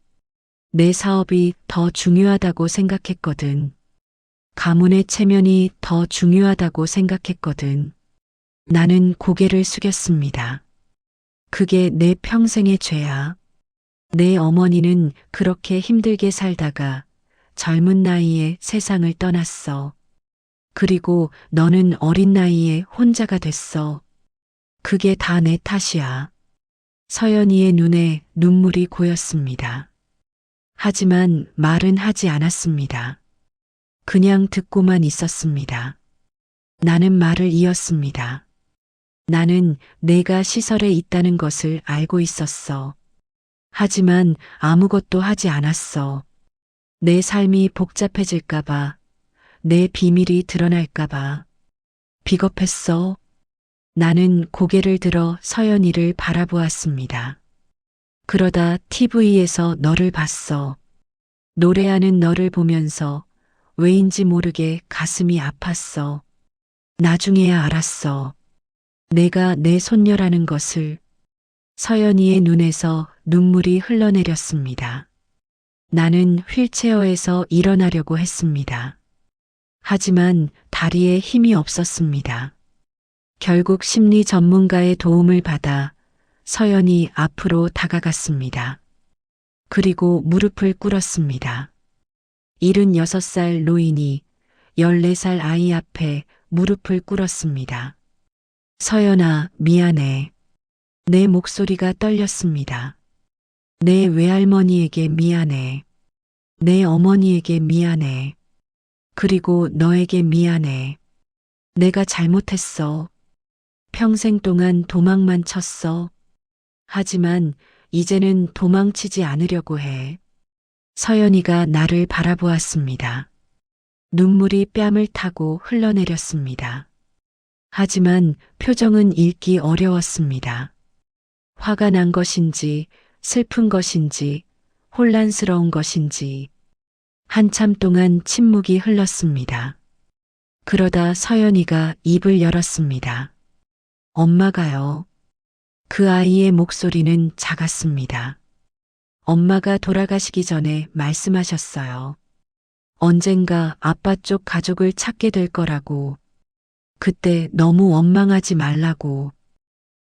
내 사업이 더 중요하다고 생각했거든. 가문의 체면이 더 중요하다고 생각했거든. 나는 고개를 숙였습니다. 그게 내 평생의 죄야. 내 어머니는 그렇게 힘들게 살다가 젊은 나이에 세상을 떠났어. 그리고 너는 어린 나이에 혼자가 됐어. 그게 다 내 탓이야. 서연이의 눈에 눈물이 고였습니다. 하지만 말은 하지 않았습니다. 그냥 듣고만 있었습니다. 나는 말을 이었습니다. 나는 내가 시설에 있다는 것을 알고 있었어. 하지만 아무것도 하지 않았어. 내 삶이 복잡해질까봐, 내 비밀이 드러날까봐. 비겁했어. 나는 고개를 들어 서연이를 바라보았습니다. 그러다 TV에서 너를 봤어. 노래하는 너를 보면서 왜인지 모르게 가슴이 아팠어. 나중에야 알았어. 내가 내 손녀라는 것을. 서연이의 눈에서 눈물이 흘러내렸습니다. 나는 휠체어에서 일어나려고 했습니다. 하지만 다리에 힘이 없었습니다. 결국 심리 전문가의 도움을 받아 서연이 앞으로 다가갔습니다. 그리고 무릎을 꿇었습니다. 76살 노인이 14살 아이 앞에 무릎을 꿇었습니다. 서연아, 미안해. 내 목소리가 떨렸습니다. 내 외할머니에게 미안해. 내 어머니에게 미안해. 그리고 너에게 미안해. 내가 잘못했어. 평생 동안 도망만 쳤어. 하지만 이제는 도망치지 않으려고 해. 서연이가 나를 바라보았습니다. 눈물이 뺨을 타고 흘러내렸습니다. 하지만 표정은 읽기 어려웠습니다. 화가 난 것인지, 슬픈 것인지, 혼란스러운 것인지, 한참 동안 침묵이 흘렀습니다. 그러다 서연이가 입을 열었습니다. 엄마가요. 그 아이의 목소리는 작았습니다. 엄마가 돌아가시기 전에 말씀하셨어요. 언젠가 아빠 쪽 가족을 찾게 될 거라고. 그때 너무 원망하지 말라고.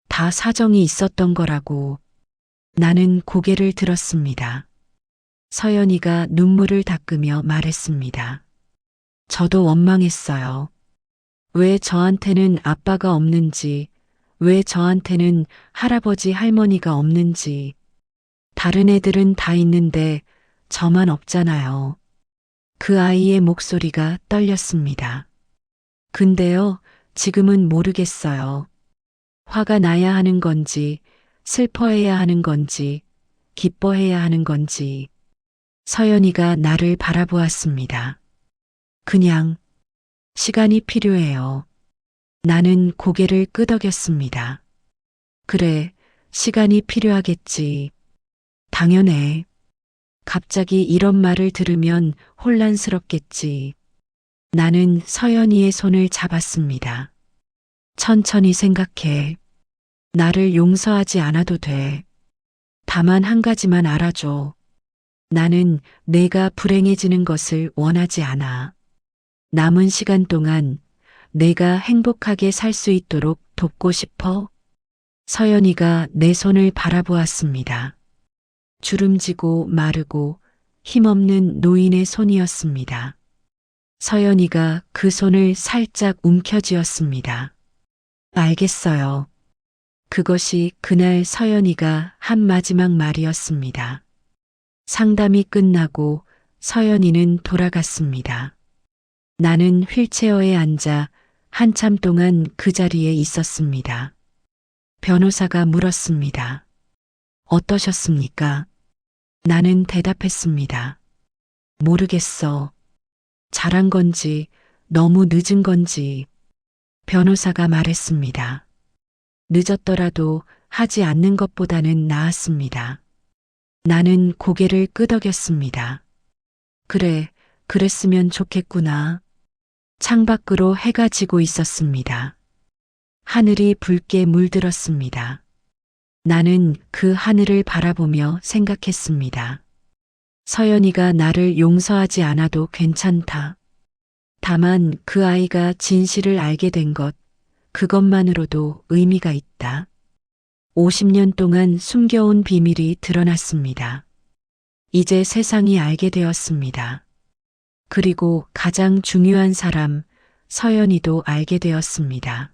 다 사정이 있었던 거라고. 나는 고개를 들었습니다. 서연이가 눈물을 닦으며 말했습니다. 저도 원망했어요. 왜 저한테는 아빠가 없는지, 왜 저한테는 할아버지 할머니가 없는지. 다른 애들은 다 있는데 저만 없잖아요. 그 아이의 목소리가 떨렸습니다. 근데요, 지금은 모르겠어요. 화가 나야 하는 건지, 슬퍼해야 하는 건지, 기뻐해야 하는 건지. 서연이가 나를 바라보았습니다. 그냥 시간이 필요해요. 나는 고개를 끄덕였습니다. 그래, 시간이 필요하겠지. 당연해. 갑자기 이런 말을 들으면 혼란스럽겠지. 나는 서연이의 손을 잡았습니다. 천천히 생각해. 나를 용서하지 않아도 돼. 다만 한 가지만 알아줘. 나는 내가 불행해지는 것을 원하지 않아. 남은 시간 동안 내가 행복하게 살 수 있도록 돕고 싶어. 서연이가 내 손을 바라보았습니다. 주름지고 마르고 힘없는 노인의 손이었습니다. 서연이가 그 손을 살짝 움켜쥐었습니다. 알겠어요. 그것이 그날 서연이가 한 마지막 말이었습니다. 상담이 끝나고 서연이는 돌아갔습니다. 나는 휠체어에 앉아 한참 동안 그 자리에 있었습니다. 변호사가 물었습니다. 어떠셨습니까? 나는 대답했습니다. 모르겠어. 잘한 건지 너무 늦은 건지. 변호사가 말했습니다. 늦었더라도 하지 않는 것보다는 나았습니다. 나는 고개를 끄덕였습니다. 그래, 그랬으면 좋겠구나. 창밖으로 해가 지고 있었습니다. 하늘이 붉게 물들었습니다. 나는 그 하늘을 바라보며 생각했습니다. 서연이가 나를 용서하지 않아도 괜찮다. 다만 그 아이가 진실을 알게 된 것, 그것만으로도 의미가 있다. 50년 동안 숨겨온 비밀이 드러났습니다. 이제 세상이 알게 되었습니다. 그리고 가장 중요한 사람, 서연이도 알게 되었습니다.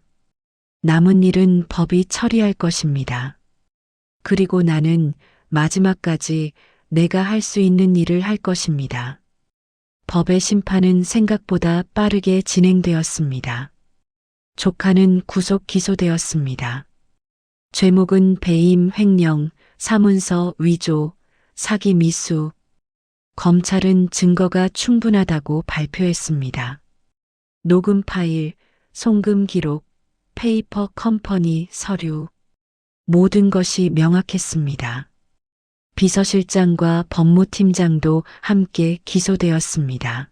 남은 일은 법이 처리할 것입니다. 그리고 나는 마지막까지 내가 할 수 있는 일을 할 것입니다. 법의 심판은 생각보다 빠르게 진행되었습니다. 조카는 구속 기소되었습니다. 죄목은 배임, 횡령, 사문서 위조, 사기 미수. 검찰은 증거가 충분하다고 발표했습니다. 녹음 파일, 송금 기록, 페이퍼 컴퍼니 서류. 모든 것이 명확했습니다. 비서실장과 법무팀장도 함께 기소되었습니다.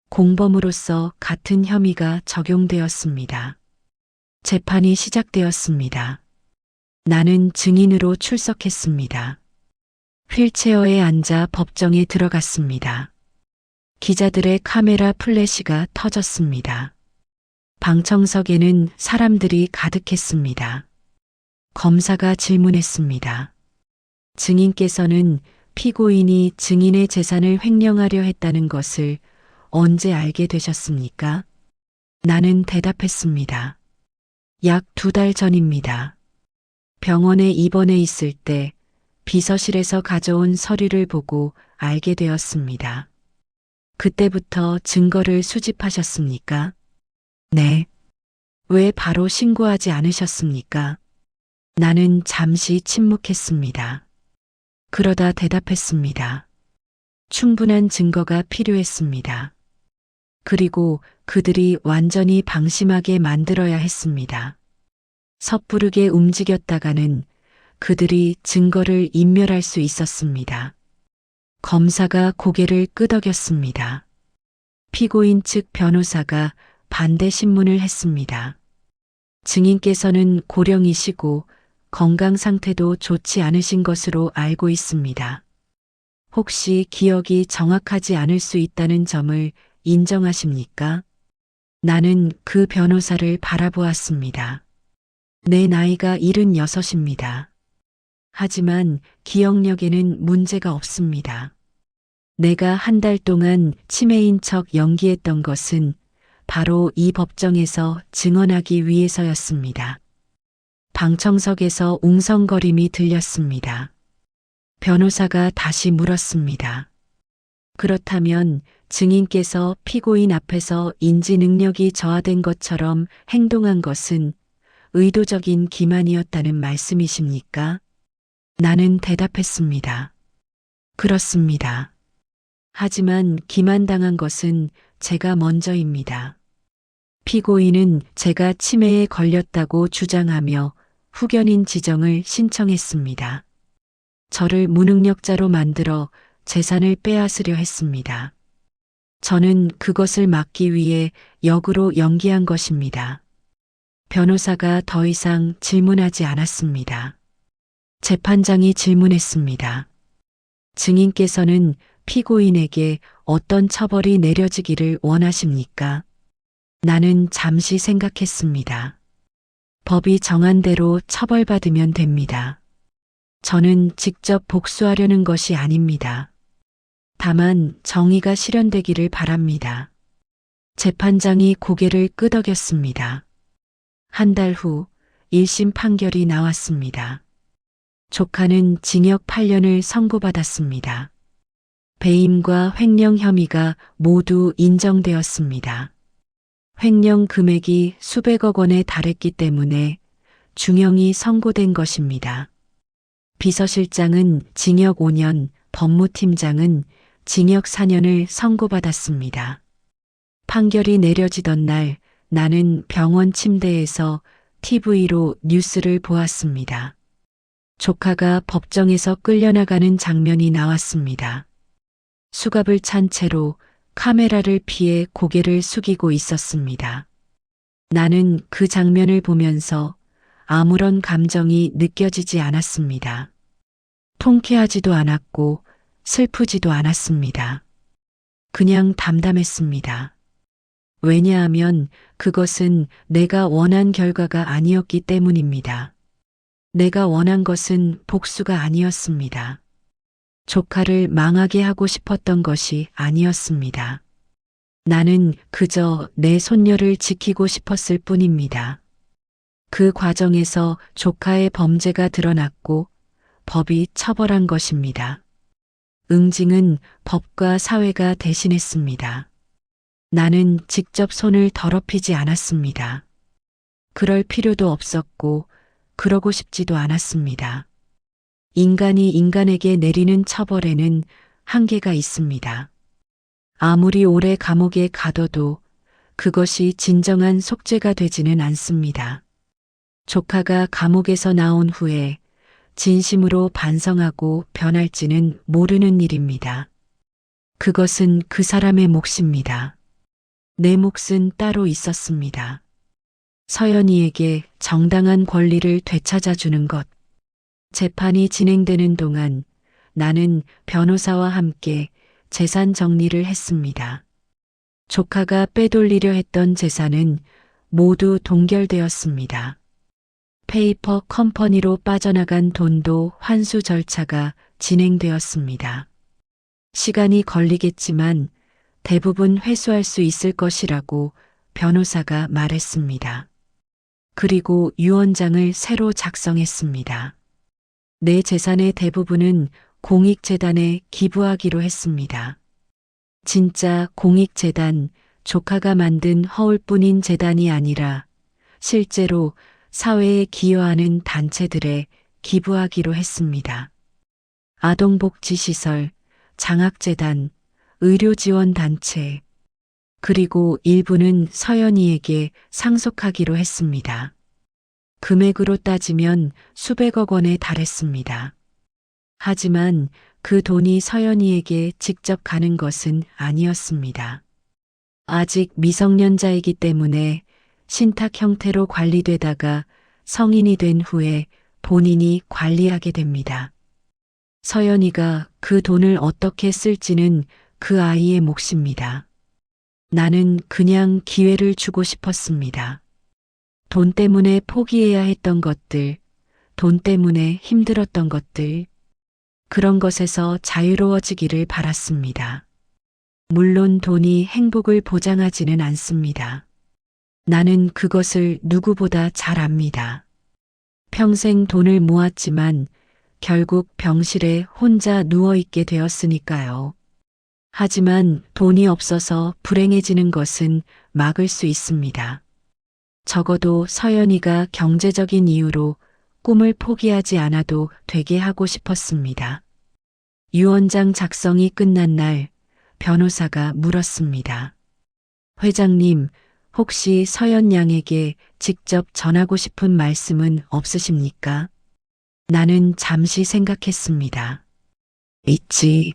공범으로서 같은 혐의가 적용되었습니다. 재판이 시작되었습니다. 나는 증인으로 출석했습니다. 휠체어에 앉아 법정에 들어갔습니다. 기자들의 카메라 플래시가 터졌습니다. 방청석에는 사람들이 가득했습니다. 검사가 질문했습니다. 증인께서는 피고인이 증인의 재산을 횡령하려 했다는 것을 언제 알게 되셨습니까? 나는 대답했습니다. 약 2달 전입니다. 병원에 입원해 있을 때 비서실에서 가져온 서류를 보고 알게 되었습니다. 그때부터 증거를 수집하셨습니까? 네. 왜 바로 신고하지 않으셨습니까? 나는 잠시 침묵했습니다. 그러다 대답했습니다. 충분한 증거가 필요했습니다. 그리고 그들이 완전히 방심하게 만들어야 했습니다. 섣부르게 움직였다가는 그들이 증거를 인멸할 수 있었습니다. 검사가 고개를 끄덕였습니다. 피고인 측 변호사가 반대 신문을 했습니다. 증인께서는 고령이시고 건강 상태도 좋지 않으신 것으로 알고 있습니다. 혹시 기억이 정확하지 않을 수 있다는 점을 인정하십니까? 나는 그 변호사를 바라보았습니다. 내 나이가 76입니다. 하지만 기억력에는 문제가 없습니다. 내가 한 달 동안 치매인 척 연기했던 것은 바로 이 법정에서 증언하기 위해서였습니다. 방청석에서 웅성거림이 들렸습니다. 변호사가 다시 물었습니다. 그렇다면 증인께서 피고인 앞에서 인지 능력이 저하된 것처럼 행동한 것은 의도적인 기만이었다는 말씀이십니까? 나는 대답했습니다. 그렇습니다. 하지만 기만당한 것은 제가 먼저입니다. 피고인은 제가 치매에 걸렸다고 주장하며 후견인 지정을 신청했습니다. 저를 무능력자로 만들어 재산을 빼앗으려 했습니다. 저는 그것을 막기 위해 역으로 연기한 것입니다. 변호사가 더 이상 질문하지 않았습니다. 재판장이 질문했습니다. 증인께서는 피고인에게 어떤 처벌이 내려지기를 원하십니까? 나는 잠시 생각했습니다. 법이 정한 대로 처벌받으면 됩니다. 저는 직접 복수하려는 것이 아닙니다. 다만 정의가 실현되기를 바랍니다. 재판장이 고개를 끄덕였습니다. 한 달 후 1심 판결이 나왔습니다. 조카는 징역 8년을 선고받았습니다. 배임과 횡령 혐의가 모두 인정되었습니다. 횡령 금액이 수백억 원에 달했기 때문에 중형이 선고된 것입니다. 비서실장은 징역 5년, 법무팀장은 징역 4년을 선고받았습니다. 판결이 내려지던 날 나는 병원 침대에서 TV로 뉴스를 보았습니다. 조카가 법정에서 끌려나가는 장면이 나왔습니다. 수갑을 찬 채로 카메라를 피해 고개를 숙이고 있었습니다. 나는 그 장면을 보면서 아무런 감정이 느껴지지 않았습니다. 통쾌하지도 않았고 슬프지도 않았습니다. 그냥 담담했습니다. 왜냐하면 그것은 내가 원한 결과가 아니었기 때문입니다. 내가 원한 것은 복수가 아니었습니다. 조카를 망하게 하고 싶었던 것이 아니었습니다. 나는 그저 내 손녀를 지키고 싶었을 뿐입니다. 그 과정에서 조카의 범죄가 드러났고 법이 처벌한 것입니다. 응징은 법과 사회가 대신했습니다. 나는 직접 손을 더럽히지 않았습니다. 그럴 필요도 없었고 그러고 싶지도 않았습니다. 인간이 인간에게 내리는 처벌에는 한계가 있습니다. 아무리 오래 감옥에 가둬도 그것이 진정한 속죄가 되지는 않습니다. 조카가 감옥에서 나온 후에 진심으로 반성하고 변할지는 모르는 일입니다. 그것은 그 사람의 몫입니다. 내 몫은 따로 있었습니다. 서연이에게 정당한 권리를 되찾아주는 것. 재판이 진행되는 동안 나는 변호사와 함께 재산 정리를 했습니다. 조카가 빼돌리려 했던 재산은 모두 동결되었습니다. 페이퍼 컴퍼니로 빠져나간 돈도 환수 절차가 진행되었습니다. 시간이 걸리겠지만 대부분 회수할 수 있을 것이라고 변호사가 말했습니다. 그리고 유언장을 새로 작성했습니다. 내 재산의 대부분은 공익재단에 기부하기로 했습니다. 진짜 공익재단, 조카가 만든 허울뿐인 재단이 아니라 실제로 사회에 기여하는 단체들에 기부하기로 했습니다. 아동복지시설, 장학재단, 의료지원단체, 그리고 일부는 서연이에게 상속하기로 했습니다. 금액으로 따지면 수백억 원에 달했습니다. 하지만 그 돈이 서연이에게 직접 가는 것은 아니었습니다. 아직 미성년자이기 때문에 신탁 형태로 관리되다가 성인이 된 후에 본인이 관리하게 됩니다. 서연이가 그 돈을 어떻게 쓸지는 그 아이의 몫입니다. 나는 그냥 기회를 주고 싶었습니다. 돈 때문에 포기해야 했던 것들, 돈 때문에 힘들었던 것들, 그런 것에서 자유로워지기를 바랐습니다. 물론 돈이 행복을 보장하지는 않습니다. 나는 그것을 누구보다 잘 압니다. 평생 돈을 모았지만 결국 병실에 혼자 누워있게 되었으니까요. 하지만 돈이 없어서 불행해지는 것은 막을 수 있습니다. 적어도 서연이가 경제적인 이유로 꿈을 포기하지 않아도 되게 하고 싶었습니다. 유언장 작성이 끝난 날 변호사가 물었습니다. 회장님, 혹시 서연 양에게 직접 전하고 싶은 말씀은 없으십니까? 나는 잠시 생각했습니다. 있지.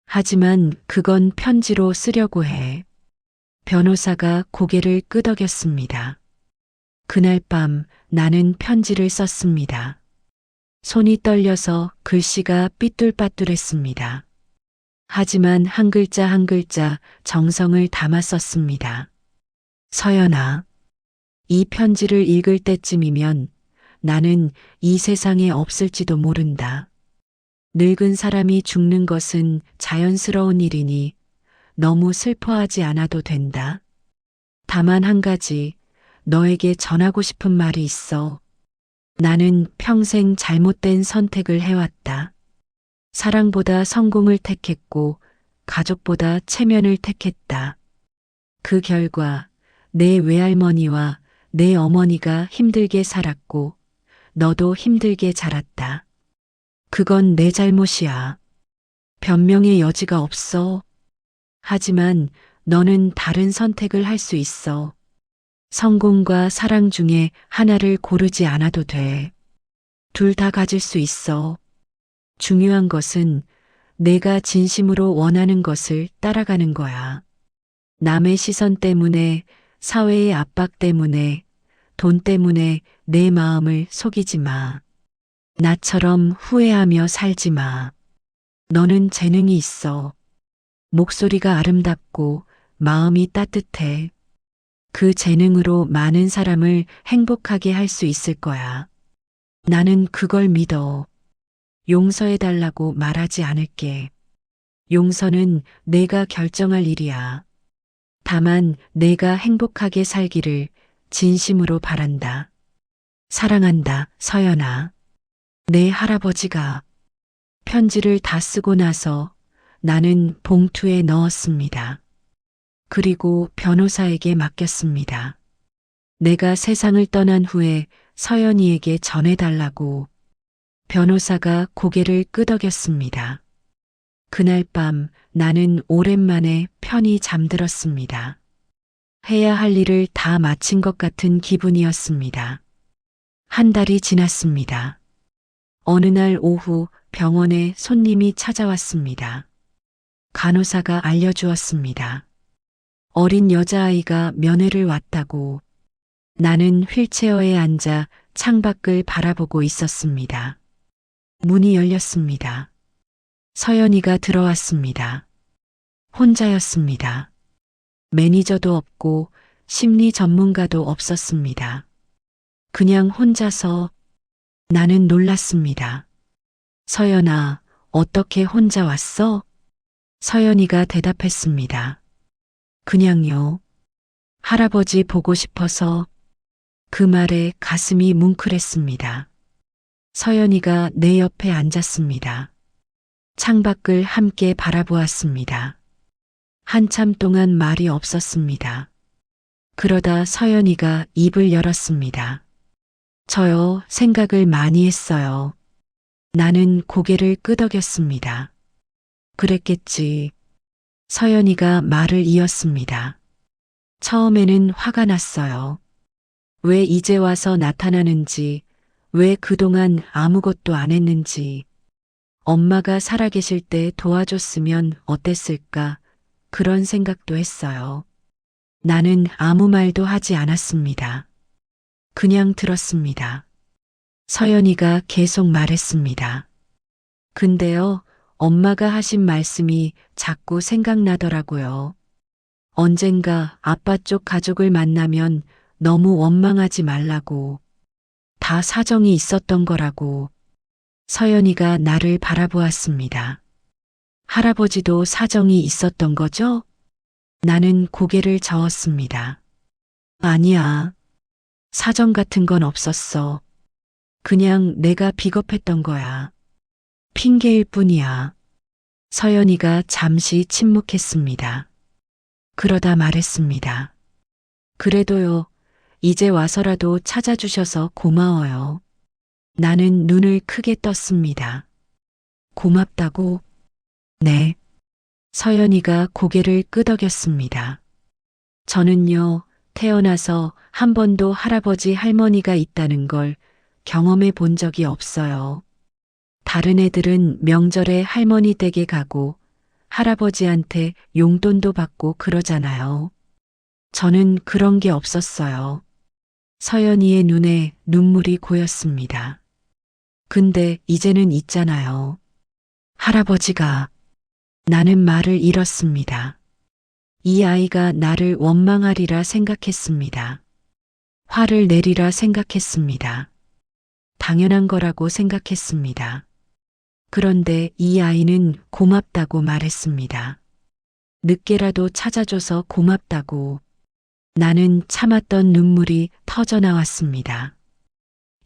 하지만 그건 편지로 쓰려고 해. 변호사가 고개를 끄덕였습니다. 그날 밤 나는 편지를 썼습니다. 손이 떨려서 글씨가 삐뚤빠뚤했습니다. 하지만 한 글자 한 글자 정성을 담아 썼습니다. 서연아, 이 편지를 읽을 때쯤이면 나는 이 세상에 없을지도 모른다. 늙은 사람이 죽는 것은 자연스러운 일이니 너무 슬퍼하지 않아도 된다. 다만 한 가지 너에게 전하고 싶은 말이 있어. 나는 평생 잘못된 선택을 해왔다. 사랑보다 성공을 택했고 가족보다 체면을 택했다. 그 결과 내 외할머니와 내 어머니가 힘들게 살았고 너도 힘들게 자랐다. 그건 내 잘못이야. 변명의 여지가 없어. 하지만 너는 다른 선택을 할 수 있어. 성공과 사랑 중에 하나를 고르지 않아도 돼. 둘 다 가질 수 있어. 중요한 것은 내가 진심으로 원하는 것을 따라가는 거야. 남의 시선 때문에, 사회의 압박 때문에, 돈 때문에 내 마음을 속이지 마. 나처럼 후회하며 살지 마. 너는 재능이 있어. 목소리가 아름답고 마음이 따뜻해. 그 재능으로 많은 사람을 행복하게 할 수 있을 거야. 나는 그걸 믿어. 용서해달라고 말하지 않을게. 용서는 내가 결정할 일이야. 다만 내가 행복하게 살기를 진심으로 바란다. 사랑한다, 서연아. 내 할아버지가. 편지를 다 쓰고 나서 나는 봉투에 넣었습니다. 그리고 변호사에게 맡겼습니다. 내가 세상을 떠난 후에 서연이에게 전해달라고. 변호사가 고개를 끄덕였습니다. 그날 밤 나는 오랜만에 편히 잠들었습니다. 해야 할 일을 다 마친 것 같은 기분이었습니다. 한 달이 지났습니다. 어느 날 오후 병원에 손님이 찾아왔습니다. 간호사가 알려주었습니다. 어린 여자아이가 면회를 왔다고. 나는 휠체어에 앉아 창밖을 바라보고 있었습니다. 문이 열렸습니다. 서연이가 들어왔습니다. 혼자였습니다. 매니저도 없고 심리 전문가도 없었습니다. 그냥 혼자서. 나는 놀랐습니다. 서연아, 어떻게 혼자 왔어? 서연이가 대답했습니다. 그냥요. 할아버지 보고 싶어서. 그 말에 가슴이 뭉클했습니다. 서연이가 내 옆에 앉았습니다. 창밖을 함께 바라보았습니다. 한참 동안 말이 없었습니다. 그러다 서연이가 입을 열었습니다. 저요, 생각을 많이 했어요. 나는 고개를 끄덕였습니다. 그랬겠지. 서연이가 말을 이었습니다. 처음에는 화가 났어요. 왜 이제 와서 나타나는지, 왜 그동안 아무것도 안 했는지, 엄마가 살아계실 때 도와줬으면 어땠을까, 그런 생각도 했어요. 나는 아무 말도 하지 않았습니다. 그냥 들었습니다. 서연이가 계속 말했습니다. 근데요, 엄마가 하신 말씀이 자꾸 생각나더라고요. 언젠가 아빠 쪽 가족을 만나면 너무 원망하지 말라고. 다 사정이 있었던 거라고. 서연이가 나를 바라보았습니다. 할아버지도 사정이 있었던 거죠? 나는 고개를 저었습니다. 아니야. 사정 같은 건 없었어. 그냥 내가 비겁했던 거야. 핑계일 뿐이야. 서연이가 잠시 침묵했습니다. 그러다 말했습니다. 그래도요, 이제 와서라도 찾아주셔서 고마워요. 나는 눈을 크게 떴습니다. 고맙다고? 네. 서연이가 고개를 끄덕였습니다. 저는요, 태어나서 한 번도 할아버지 할머니가 있다는 걸 경험해 본 적이 없어요. 다른 애들은 명절에 할머니 댁에 가고 할아버지한테 용돈도 받고 그러잖아요. 저는 그런 게 없었어요. 서연이의 눈에 눈물이 고였습니다. 근데 이제는 있잖아요. 할아버지가. 나는 말을 잃었습니다. 이 아이가 나를 원망하리라 생각했습니다. 화를 내리라 생각했습니다. 당연한 거라고 생각했습니다. 그런데 이 아이는 고맙다고 말했습니다. 늦게라도 찾아줘서 고맙다고. 나는 참았던 눈물이 터져나왔습니다.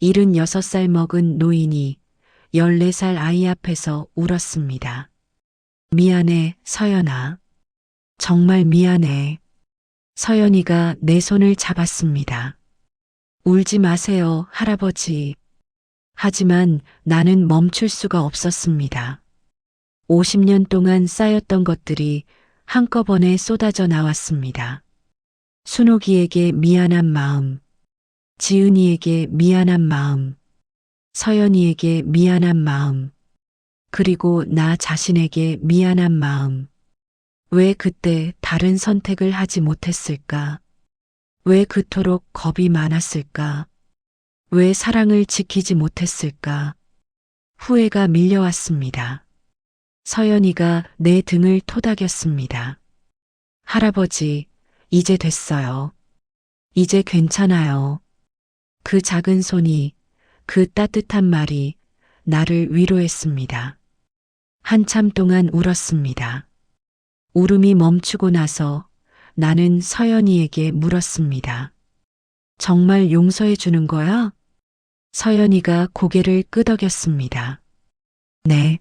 76살 먹은 노인이 14살 아이 앞에서 울었습니다. 미안해, 서연아. 정말 미안해. 서연이가 내 손을 잡았습니다. 울지 마세요, 할아버지. 하지만 나는 멈출 수가 없었습니다. 50년 동안 쌓였던 것들이 한꺼번에 쏟아져 나왔습니다. 순옥이에게 미안한 마음, 지은이에게 미안한 마음, 서연이에게 미안한 마음, 그리고 나 자신에게 미안한 마음. 왜 그때 다른 선택을 하지 못했을까? 왜 그토록 겁이 많았을까? 왜 사랑을 지키지 못했을까? 후회가 밀려왔습니다. 서연이가 내 등을 토닥였습니다. 할아버지, 이제 됐어요. 이제 괜찮아요. 그 작은 손이, 그 따뜻한 말이 나를 위로했습니다. 한참 동안 울었습니다. 울음이 멈추고 나서 나는 서연이에게 물었습니다. 정말 용서해 주는 거야? 서연이가 고개를 끄덕였습니다. 네.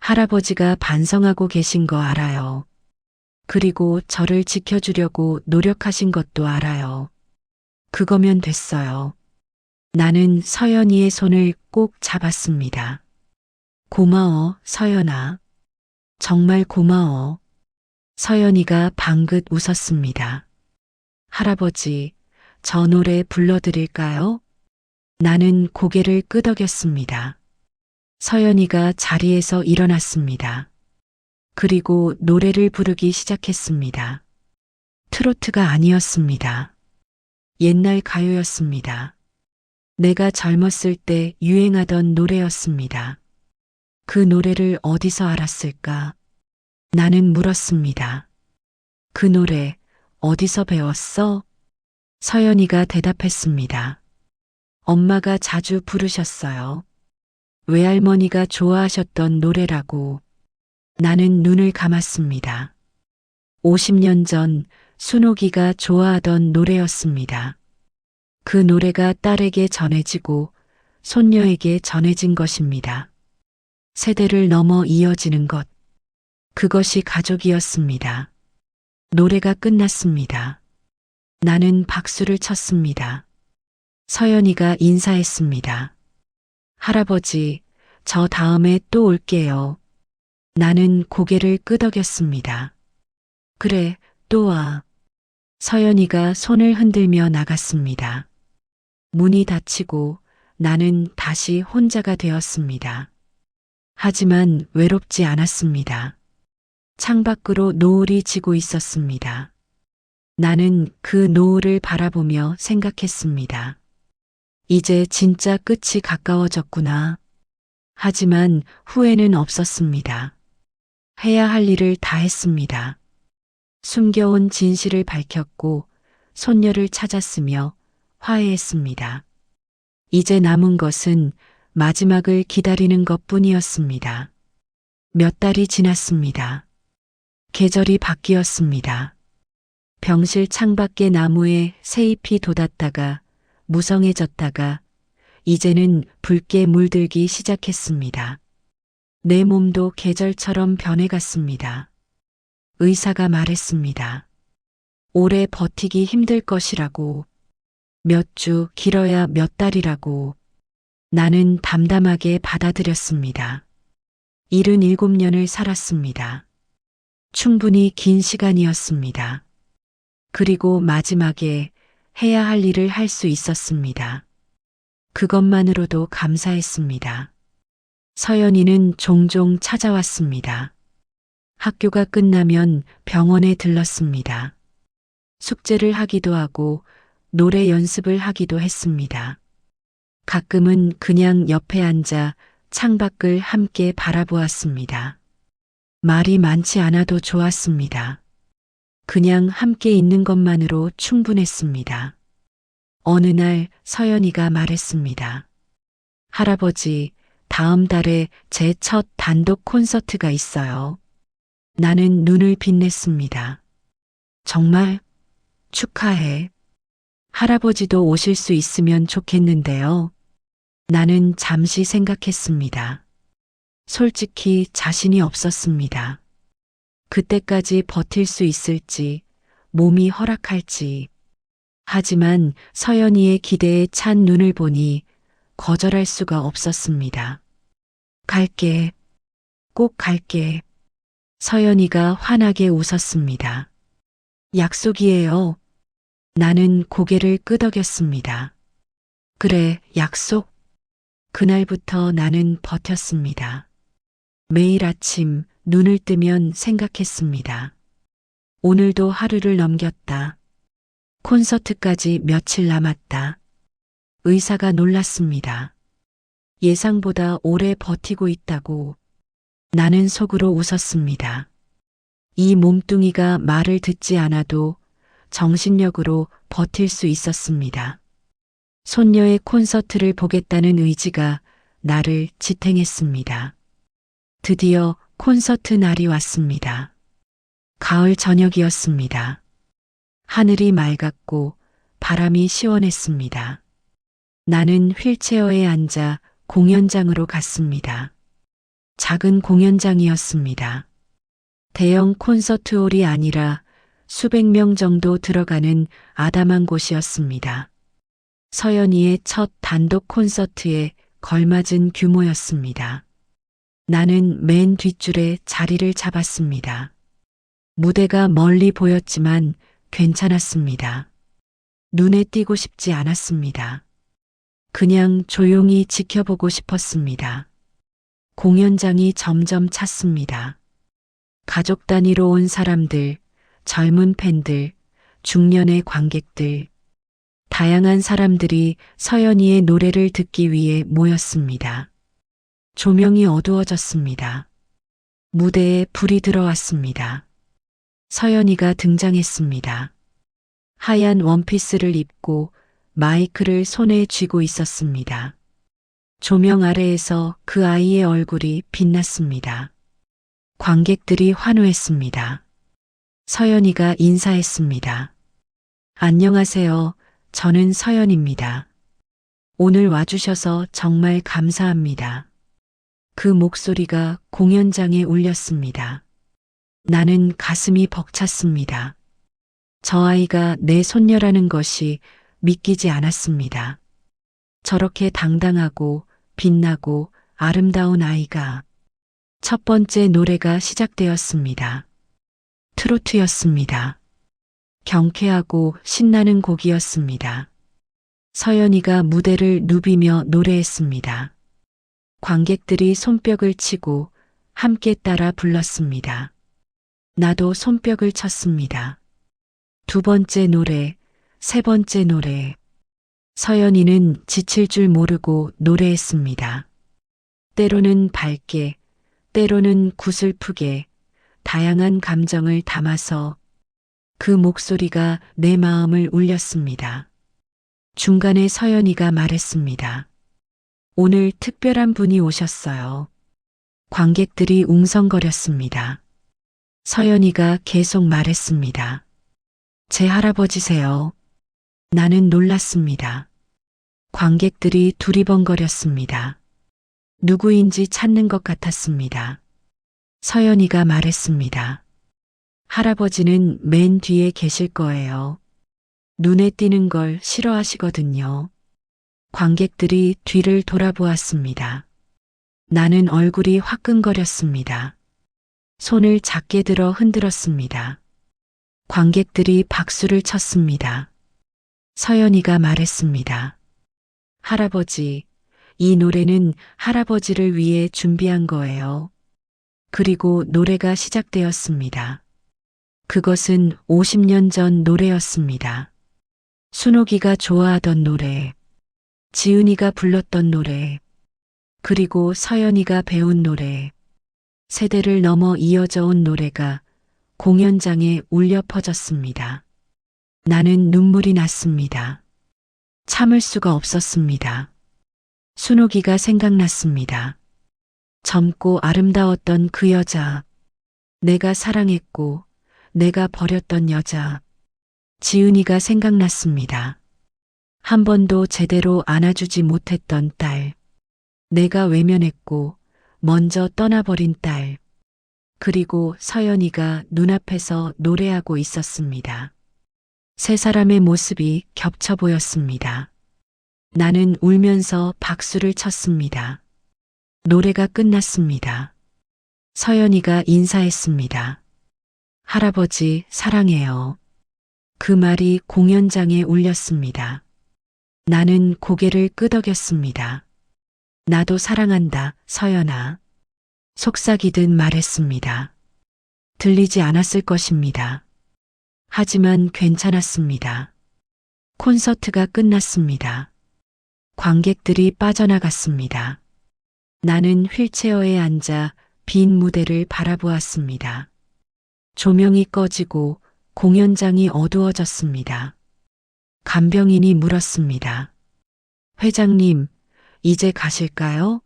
할아버지가 반성하고 계신 거 알아요. 그리고 저를 지켜주려고 노력하신 것도 알아요. 그거면 됐어요. 나는 서연이의 손을 꼭 잡았습니다. 고마워, 서연아. 정말 고마워. 서연이가 방긋 웃었습니다. 할아버지, 저 노래 불러드릴까요? 나는 고개를 끄덕였습니다. 서연이가 자리에서 일어났습니다. 그리고 노래를 부르기 시작했습니다. 트로트가 아니었습니다. 옛날 가요였습니다. 내가 젊었을 때 유행하던 노래였습니다. 그 노래를 어디서 알았을까? 나는 물었습니다. 그 노래 어디서 배웠어? 서연이가 대답했습니다. 엄마가 자주 부르셨어요. 외할머니가 좋아하셨던 노래라고. 나는 눈을 감았습니다. 50년 전 순옥이가 좋아하던 노래였습니다. 그 노래가 딸에게 전해지고 손녀에게 전해진 것입니다. 세대를 넘어 이어지는 것. 그것이 가족이었습니다. 노래가 끝났습니다. 나는 박수를 쳤습니다. 서연이가 인사했습니다. 할아버지, 저 다음에 또 올게요. 나는 고개를 끄덕였습니다. 그래, 또 와. 서연이가 손을 흔들며 나갔습니다. 문이 닫히고 나는 다시 혼자가 되었습니다. 하지만 외롭지 않았습니다. 창밖으로 노을이 지고 있었습니다. 나는 그 노을을 바라보며 생각했습니다. 이제 진짜 끝이 가까워졌구나. 하지만 후회는 없었습니다. 해야 할 일을 다 했습니다. 숨겨온 진실을 밝혔고 손녀를 찾았으며 화해했습니다. 이제 남은 것은 마지막을 기다리는 것뿐이었습니다. 몇 달이 지났습니다. 계절이 바뀌었습니다. 병실 창밖의 나무에 새잎이 돋았다가 무성해졌다가 이제는 붉게 물들기 시작했습니다. 내 몸도 계절처럼 변해갔습니다. 의사가 말했습니다. 오래 버티기 힘들 것이라고. 몇 주, 길어야 몇 달이라고. 나는 담담하게 받아들였습니다. 77년을 살았습니다. 충분히 긴 시간이었습니다. 그리고 마지막에 해야 할 일을 할 수 있었습니다. 그것만으로도 감사했습니다. 서연이는 종종 찾아왔습니다. 학교가 끝나면 병원에 들렀습니다. 숙제를 하기도 하고 노래 연습을 하기도 했습니다. 가끔은 그냥 옆에 앉아 창밖을 함께 바라보았습니다. 말이 많지 않아도 좋았습니다. 그냥 함께 있는 것만으로 충분했습니다. 어느 날 서연이가 말했습니다. 할아버지, 다음 달에 제 첫 단독 콘서트가 있어요. 나는 눈을 빛냈습니다. 정말? 축하해. 할아버지도 오실 수 있으면 좋겠는데요. 나는 잠시 생각했습니다. 솔직히 자신이 없었습니다. 그때까지 버틸 수 있을지, 몸이 허락할지. 하지만 서연이의 기대에 찬 눈을 보니 거절할 수가 없었습니다. 갈게. 꼭 갈게. 서연이가 환하게 웃었습니다. 약속이에요. 나는 고개를 끄덕였습니다. 그래, 약속. 그날부터 나는 버텼습니다. 매일 아침 눈을 뜨면 생각했습니다. 오늘도 하루를 넘겼다. 콘서트까지 며칠 남았다. 의사가 놀랐습니다. 예상보다 오래 버티고 있다고. 나는 속으로 웃었습니다. 이 몸뚱이가 말을 듣지 않아도 정신력으로 버틸 수 있었습니다. 손녀의 콘서트를 보겠다는 의지가 나를 지탱했습니다. 드디어 콘서트 날이 왔습니다. 가을 저녁이었습니다. 하늘이 맑았고 바람이 시원했습니다. 나는 휠체어에 앉아 공연장으로 갔습니다. 작은 공연장이었습니다. 대형 콘서트홀이 아니라 수백 명 정도 들어가는 아담한 곳이었습니다. 서연이의 첫 단독 콘서트에 걸맞은 규모였습니다. 나는 맨 뒷줄에 자리를 잡았습니다. 무대가 멀리 보였지만 괜찮았습니다. 눈에 띄고 싶지 않았습니다. 그냥 조용히 지켜보고 싶었습니다. 공연장이 점점 찼습니다. 가족 단위로 온 사람들, 젊은 팬들, 중년의 관객들, 다양한 사람들이 서연이의 노래를 듣기 위해 모였습니다. 조명이 어두워졌습니다. 무대에 불이 들어왔습니다. 서연이가 등장했습니다. 하얀 원피스를 입고 마이크를 손에 쥐고 있었습니다. 조명 아래에서 그 아이의 얼굴이 빛났습니다. 관객들이 환호했습니다. 서연이가 인사했습니다. 안녕하세요. 저는 서연입니다. 오늘 와주셔서 정말 감사합니다. 그 목소리가 공연장에 울렸습니다. 나는 가슴이 벅찼습니다. 저 아이가 내 손녀라는 것이 믿기지 않았습니다. 저렇게 당당하고 빛나고 아름다운 아이가. 첫 번째 노래가 시작되었습니다. 트로트였습니다. 경쾌하고 신나는 곡이었습니다. 서연이가 무대를 누비며 노래했습니다. 관객들이 손뼉을 치고 함께 따라 불렀습니다. 나도 손뼉을 쳤습니다. 두 번째 노래, 세 번째 노래. 서연이는 지칠 줄 모르고 노래했습니다. 때로는 밝게, 때로는 구슬프게, 다양한 감정을 담아서 그 목소리가 내 마음을 울렸습니다. 중간에 서연이가 말했습니다. 오늘 특별한 분이 오셨어요. 관객들이 웅성거렸습니다. 서연이가 계속 말했습니다. 제 할아버지세요. 나는 놀랐습니다. 관객들이 두리번거렸습니다. 누구인지 찾는 것 같았습니다. 서연이가 말했습니다. 할아버지는 맨 뒤에 계실 거예요. 눈에 띄는 걸 싫어하시거든요. 관객들이 뒤를 돌아보았습니다. 나는 얼굴이 화끈거렸습니다. 손을 작게 들어 흔들었습니다. 관객들이 박수를 쳤습니다. 서연이가 말했습니다. 할아버지, 이 노래는 할아버지를 위해 준비한 거예요. 그리고 노래가 시작되었습니다. 그것은 50년 전 노래였습니다. 순옥이가 좋아하던 노래, 지은이가 불렀던 노래, 그리고 서연이가 배운 노래, 세대를 넘어 이어져 온 노래가 공연장에 울려 퍼졌습니다. 나는 눈물이 났습니다. 참을 수가 없었습니다. 순옥이가 생각났습니다. 젊고 아름다웠던 그 여자, 내가 사랑했고 내가 버렸던 여자. 지은이가 생각났습니다. 한 번도 제대로 안아주지 못했던 딸, 내가 외면했고 먼저 떠나버린 딸, 그리고 서연이가 눈앞에서 노래하고 있었습니다. 세 사람의 모습이 겹쳐 보였습니다. 나는 울면서 박수를 쳤습니다. 노래가 끝났습니다. 서연이가 인사했습니다. 할아버지 사랑해요. 그 말이 공연장에 울렸습니다. 나는 고개를 끄덕였습니다. 나도 사랑한다, 서연아. 속삭이듯 말했습니다. 들리지 않았을 것입니다. 하지만 괜찮았습니다. 콘서트가 끝났습니다. 관객들이 빠져나갔습니다. 나는 휠체어에 앉아 빈 무대를 바라보았습니다. 조명이 꺼지고 공연장이 어두워졌습니다. 간병인이 물었습니다. 회장님, 이제 가실까요?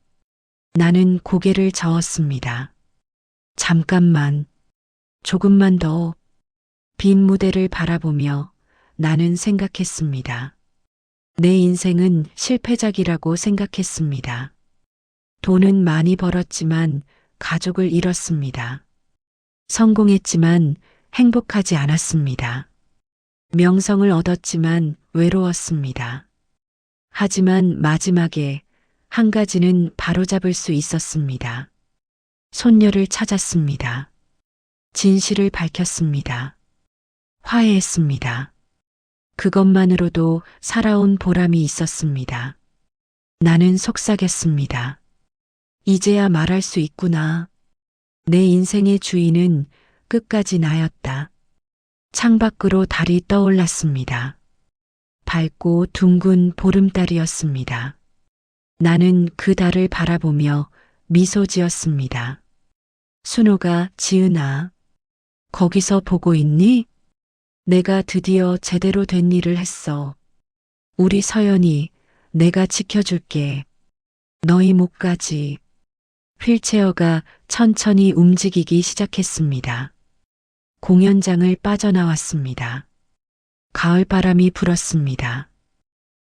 나는 고개를 저었습니다. 잠깐만, 조금만 더. 빈 무대를 바라보며 나는 생각했습니다. 내 인생은 실패작이라고 생각했습니다. 돈은 많이 벌었지만 가족을 잃었습니다. 성공했지만 행복하지 않았습니다. 명성을 얻었지만 외로웠습니다. 하지만 마지막에 한 가지는 바로잡을 수 있었습니다. 손녀를 찾았습니다. 진실을 밝혔습니다. 화해했습니다. 그것만으로도 살아온 보람이 있었습니다. 나는 속삭였습니다. 이제야 말할 수 있구나. 내 인생의 주인은 끝까지 나였다. 창밖으로 달이 떠올랐습니다. 밝고 둥근 보름달이었습니다. 나는 그 달을 바라보며 미소 지었습니다. 순호가 지은아, 거기서 보고 있니? 내가 드디어 제대로 된 일을 했어. 우리 서연이 내가 지켜줄게. 너희 목까지. 휠체어가 천천히 움직이기 시작했습니다. 공연장을 빠져나왔습니다. 가을 바람이 불었습니다.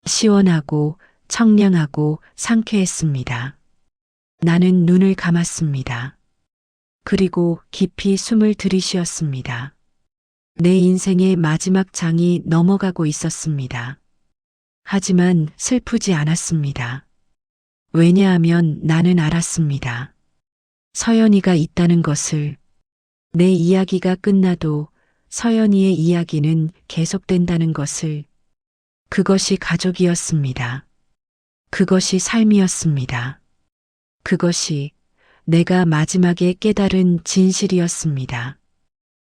시원하고 청량하고 상쾌했습니다. 나는 눈을 감았습니다. 그리고 깊이 숨을 들이쉬었습니다. 내 인생의 마지막 장이 넘어가고 있었습니다. 하지만 슬프지 않았습니다. 왜냐하면 나는 알았습니다. 서연이가 있다는 것을. 내 이야기가 끝나도 서연이의 이야기는 계속된다는 것을. 그것이 가족이었습니다. 그것이 삶이었습니다. 그것이 내가 마지막에 깨달은 진실이었습니다.